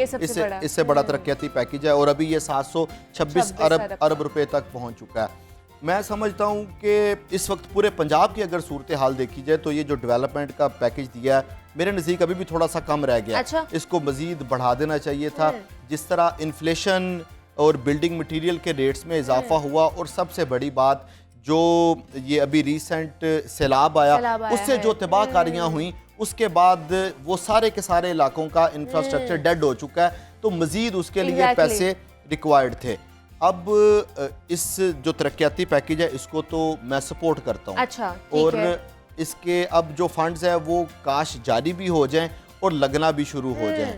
इससे बड़ा तरक्याती पैकेज है, और अभी ये 726 अरब रुपए तक पहुंच चुका है। मैं समझता हूं कि इस वक्त पूरे पंजाब की अगर सूरत हाल देखी जाए तो ये जो डेवलपमेंट का पैकेज दिया है, मेरे नज़दीक अभी भी थोड़ा सा कम रह गया। अच्छा। इसको मज़ीद बढ़ा देना चाहिए था। जिस तरह इन्फ्लेशन और बिल्डिंग मटीरियल के रेट्स में इजाफा हुआ, और सबसे बड़ी बात जो ये अभी रिसेंट सैलाब आया उससे जो तबाहकारियाँ हुई, उसके बाद वो सारे के सारे इलाकों का इंफ्रास्ट्रक्चर डेड हो चुका है, तो मज़ीद उसके लिए पैसे रिक्वायर्ड थे। अब इस जो तरक्याती पैकेज है इसको तो मैं सपोर्ट करता हूँ। अच्छा, और इसके अब जो फंड्स है वो काश जारी भी हो जाएं और लगना भी शुरू हो जाएं।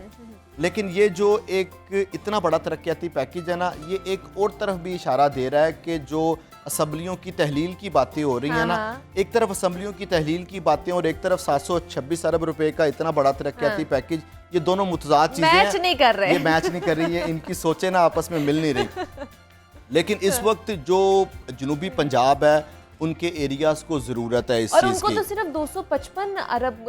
लेकिन ये जो एक इतना बड़ा तरक्याती पैकेज है ना, ये एक और तरफ भी इशारा दे रहा है कि जो असम्बलियों की तहलील की बातें हो रही हैं ना, एक तरफ असम्बलियों की तहलील की बातें और एक तरफ 726 अरब रुपए का इतना बड़ा तरक्याती पैकेज, ये दोनों मुतजाद चीजें मैच नहीं कर रहे। ये मैच नहीं कर रही है, इनकी सोचें ना आपस में मिल नहीं रही। लेकिन इस वक्त जो जनूबी पंजाब है उनके एरियाज को जरूरत है इस और चीज उनको की। तो सिर्फ 255 अरब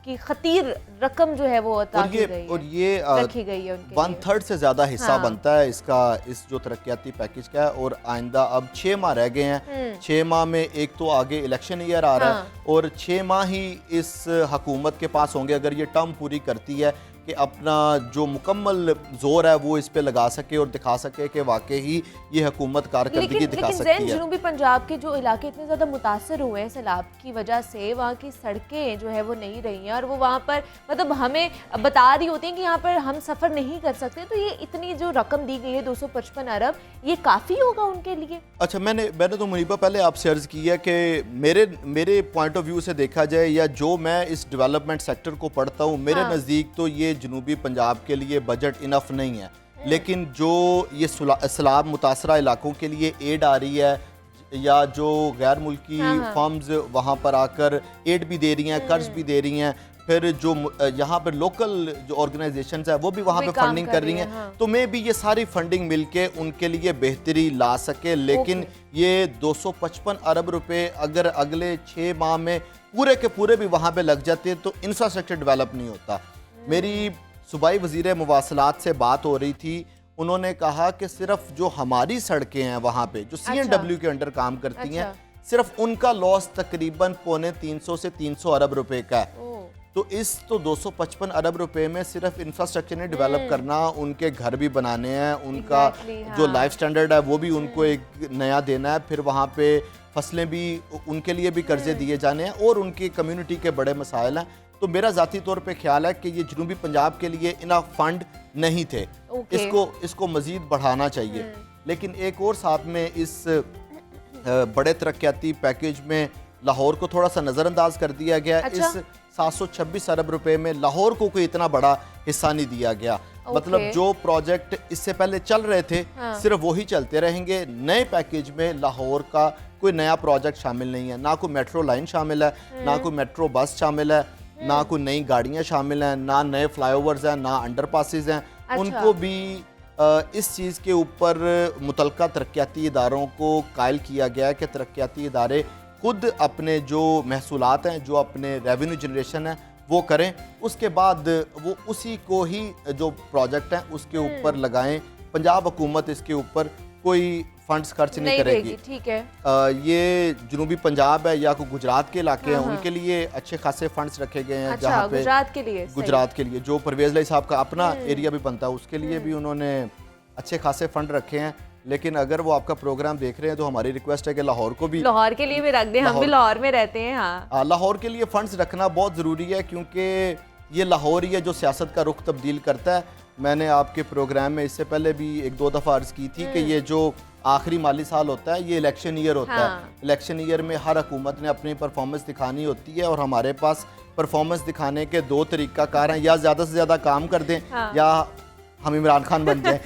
की खतीर रकम जो है वो अता की गई है, और ये रखी गई है उनके 1/3 से ज्यादा हिस्सा बनता है इसका, इस जो तरक्याती पैकेज का है। और आइंदा अब 6 माह रह गए हैं। 6 माह में एक तो आगे इलेक्शन ईयर आ रहा है, और 6 माह ही इस हुकूमत के पास होंगे अगर ये टर्म पूरी करती है कि अपना जो मुकम्मल जोर है वो इस पे लगा सके और दिखा सके कि वाकई ही ये हुकूमत कारकर्दगी दिखा सकती है। जनूबी पंजाब के जो इलाके इतने ज़्यादा मुतासर हुए हैं सैलाब की वजह से, वहाँ की सड़कें जो है वो नहीं रही हैं, और वो वहाँ पर मतलब हमें बता रही होती हैं कि यहाँ पर हम सफ़र नहीं कर सकते। तो ये इतनी जो रकम दी गई है 255 अरब, ये काफ़ी होगा उनके लिए? अच्छा, मैंने तो मुनीबा पहले आपसे अर्ज़ की है कि मेरे पॉइंट ऑफ व्यू से देखा जाए, या जो मैं इस डेवलपमेंट सेक्टर को पढ़ता हूँ, मेरे नज़दीक तो ये जनूबी पंजाब के लिए बजट इनफ नहीं है। लेकिन जो ये सैलाब मुतासरा इलाकों के लिए एड आ रही है, या जो गैर मुल्की फर्म्स वहाँ पर आकर एड भी दे रही हैं, कर्ज भी दे रही हैं, फिर जो यहाँ पर लोकल जो ऑर्गेनाइजेशंस है वो भी वहाँ पे फंडिंग कर रही हैं, तो मे भी ये सारी फंडिंग मिलके उनके लिए बेहतरी ला सके। लेकिन ये 255 अरब रुपए अगर अगले 6 माह में पूरे के पूरे भी वहाँ पे लग जाते हैं तो इंफ्रास्ट्रक्चर डेवलप नहीं होता। मेरी सूबाई वज़ीर मवासलात से बात हो रही थी, उन्होंने कहा कि सिर्फ जो हमारी सड़कें हैं वहाँ पे जो CNW के अंडर काम करती हैं, सिर्फ उनका लॉस तकरीबन 250 से 300 अरब रुपए का है। तो इस 255 अरब रुपए में सिर्फ इंफ्रास्ट्रक्चर ने डेवलप करना, उनके घर भी बनाने हैं, उनका जो लाइफ स्टैंडर्ड है वो भी उनको एक नया देना है, फिर वहाँ पे फसलें भी उनके लिए भी कर्जे दिए जाने हैं, और उनकी कम्युनिटी के बड़े मसाइल हैं। तो मेरा ज़ाती तौर पे ख्याल है कि ये जनूबी पंजाब के लिए इनफ फंड नहीं थे, इसको मज़ीद बढ़ाना चाहिए। लेकिन एक और साथ में इस बड़े तरक्याती पैकेज में लाहौर को थोड़ा सा नज़रअंदाज कर दिया गया। इस 726 अरब रुपए में लाहौर को कोई इतना बड़ा हिस्सा नहीं दिया गया। मतलब जो प्रोजेक्ट इससे पहले चल रहे थे सिर्फ वही चलते रहेंगे। नए पैकेज में लाहौर का कोई नया प्रोजेक्ट शामिल नहीं है, ना कोई मेट्रो लाइन शामिल है, ना कोई मेट्रो बस शामिल है, ना कोई नई गाड़ियां शामिल हैं, ना नए फ्लाईओवर्स हैं, ना अंडरपासेस हैं। उनको भी इस चीज़ के ऊपर मुतलका तरक्याती इदारों को कायल किया गया है कि तरक्याती इदारे खुद अपने जो महसूलात हैं, जो अपने रेवेन्यू जनरेशन है वो करें, उसके बाद वो उसी को ही जो प्रोजेक्ट हैं उसके ऊपर लगाएं। पंजाब हुकूमत इसके ऊपर कोई फंड्स खर्च नहीं करेगी। ठीक है। ये जनूबी पंजाब है या कोई गुजरात के इलाके हैं, उनके लिए अच्छे खासे फंड्स रखे गए हैं। अच्छा, जहाँ पे गुजरात के लिए जो परवेज लाई साहब का अपना एरिया भी बनता है, उसके लिए भी उन्होंने अच्छे खासे फंड रखे हैं। लेकिन अगर वो आपका प्रोग्राम देख रहे हैं तो हमारी रिक्वेस्ट है कि लाहौर को भी, लाहौर के लिए भी रख दें, हम भी लाहौर में रहते हैं। हाँ, लाहौर के लिए फंड्स रखना बहुत ज़रूरी है, क्योंकि ये लाहौर ही है जो सियासत का रुख तब्दील करता है। मैंने आपके प्रोग्राम में इससे पहले भी 1-2 दफ़ा अर्ज़ की थी कि ये जो आखिरी माली साल होता है ये इलेक्शन ईयर होता है। इलेक्शन ईयर में हर हुकूमत ने अपनी परफॉर्मेंस दिखानी होती है, और हमारे पास परफॉर्मेंस दिखाने के 2 तरीक़ाकार हैं, या ज़्यादा से ज़्यादा काम कर दें, या हम इमरान खान बन जाएं,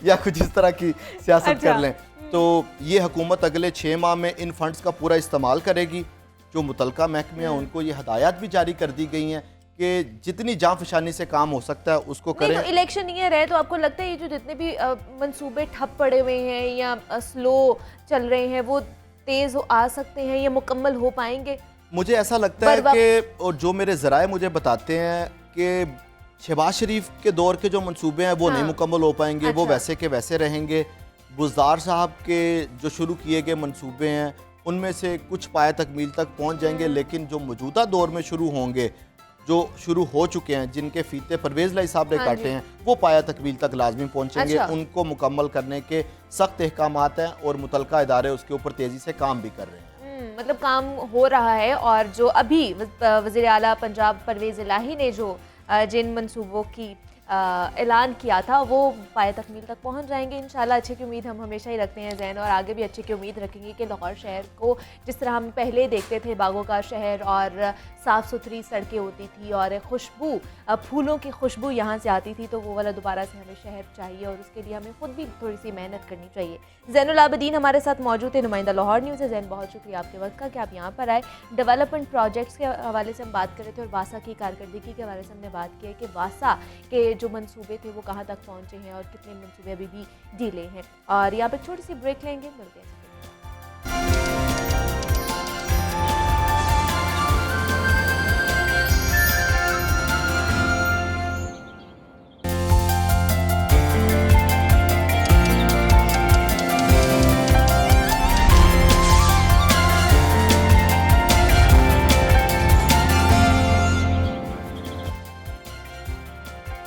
या कुछ इस तरह की सियासत कर लें। तो ये हुकूमत अगले 6 माह में इन फंड्स का पूरा इस्तेमाल करेगी। जो मुतलका महकमे हैं उनको ये हदायत भी जारी कर दी गई हैं कि जितनी जांफशानी से काम हो सकता है उसको करें। तो इलेक्शन ईयर है, तो आपको लगता है ये जो जितने भी मंसूबे ठप पड़े हुए हैं या स्लो चल रहे हैं वो तेज आ सकते हैं, ये मुकम्मल हो पाएंगे? मुझे ऐसा लगता है कि, और जो मेरे ज़राए मुझे बताते हैं कि शहबाज शरीफ के दौर के जो मंसूबे हैं वो नहीं मुकम्मल हो पाएंगे। वो वैसे के वैसे रहेंगे। बुज़दार साहब के जो शुरू किए गए मंसूबे हैं उनमें से कुछ पाया तकमील तक पहुंच जाएंगे, लेकिन जो मौजूदा दौर में शुरू होंगे, जो शुरू हो चुके हैं, जिनके फीते परवेज़ लाई साहब ने काटे हैं, वो पाया तकमील तक लाजमी पहुंचेंगे। उनको मुकम्मल करने के सख्त अहकामात हैं और मुतलका इदारे उसके ऊपर तेज़ी से काम भी कर रहे हैं। मतलब काम हो रहा है, और जो अभी वज़ीर आला पंजाब परवेज़ इलाही ने जो जिन मंसूबों की ऐलान किया था वो पाए तकमील तक पहुंच जाएंगे इंशाल्लाह। अच्छे की उम्मीद हम हमेशा ही रखते हैं ज़हन, और आगे भी अच्छे की उम्मीद रखेंगे कि लाहौर शहर को जिस तरह हम पहले देखते थे, बागों का शहर और साफ़ सुथरी सड़कें होती थी और खुशबू, फूलों की खुशबू यहाँ से आती थी, तो वो वाला दोबारा से हमें शहर चाहिए, और उसके लिए हमें खुद भी थोड़ी सी मेहनत करनी चाहिए। ज़ैनुल आबिदीन हमारे साथ मौजूद है, नुमाइंदा लाहौर न्यूज़ है। ज़ैन, बहुत शुक्रिया आपके वक्त का कि आप यहाँ पर आए। डेवलपमेंट प्रोजेक्ट्स के हवाले से हम बात कर रहे थे और वासा की कारकर्दगी के हवाले से हमने बात की है कि वासा के जो मंसूबे थे वो कहाँ तक पहुँचे हैं और कितने मंसूबे अभी भी डिले हैं। और यहाँ पर छोटी सी ब्रेक लेंगे, मिलते हैं।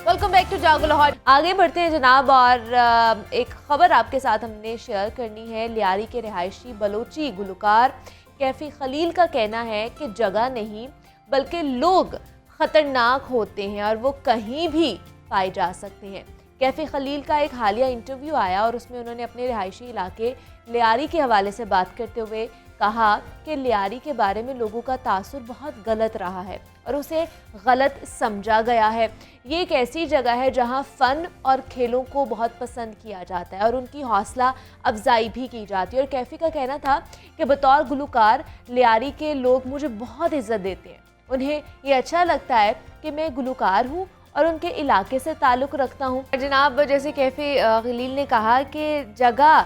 वेलकम बैक टू जागो लाहौर। आगे बढ़ते हैं जनाब, और एक ख़बर आपके साथ हमने शेयर करनी है। लियारी के रिहायशी बलोची गुलकार कैफी खलील का कहना है कि जगह नहीं बल्कि लोग ख़तरनाक होते हैं और वो कहीं भी पाए जा सकते हैं। कैफी खलील का एक हालिया इंटरव्यू आया और उसमें उन्होंने अपने रिहायशी इलाके लियारी के हवाले से बात करते हुए कहा कि लियारी के बारे में लोगों का तासुर बहुत गलत रहा है और उसे गलत समझा गया है। ये एक ऐसी जगह है जहां फ़न और खेलों को बहुत पसंद किया जाता है और उनकी हौसला अफजाई भी की जाती है। और कैफ़ी का कहना था कि बतौर गुलकार लियारी के लोग मुझे बहुत इज़्ज़त देते हैं, उन्हें ये अच्छा लगता है कि मैं गुलकार हूँ और उनके इलाके से ताल्लुक़ रखता हूँ। जनाब, जैसे कैफ़ी खलील ने कहा कि जगह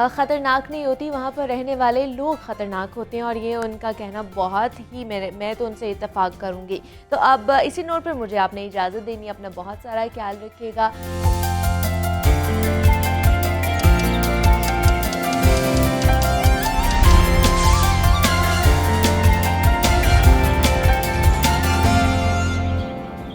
ख़तरनाक नहीं होती, वहाँ पर रहने वाले लोग ख़तरनाक होते हैं, और ये उनका कहना बहुत ही मैं तो उनसे इत्तफ़ाक़ करूँगी। तो अब इसी नोट पर मुझे आपने इजाज़त देनी है। अपना बहुत सारा ख्याल रखिएगा।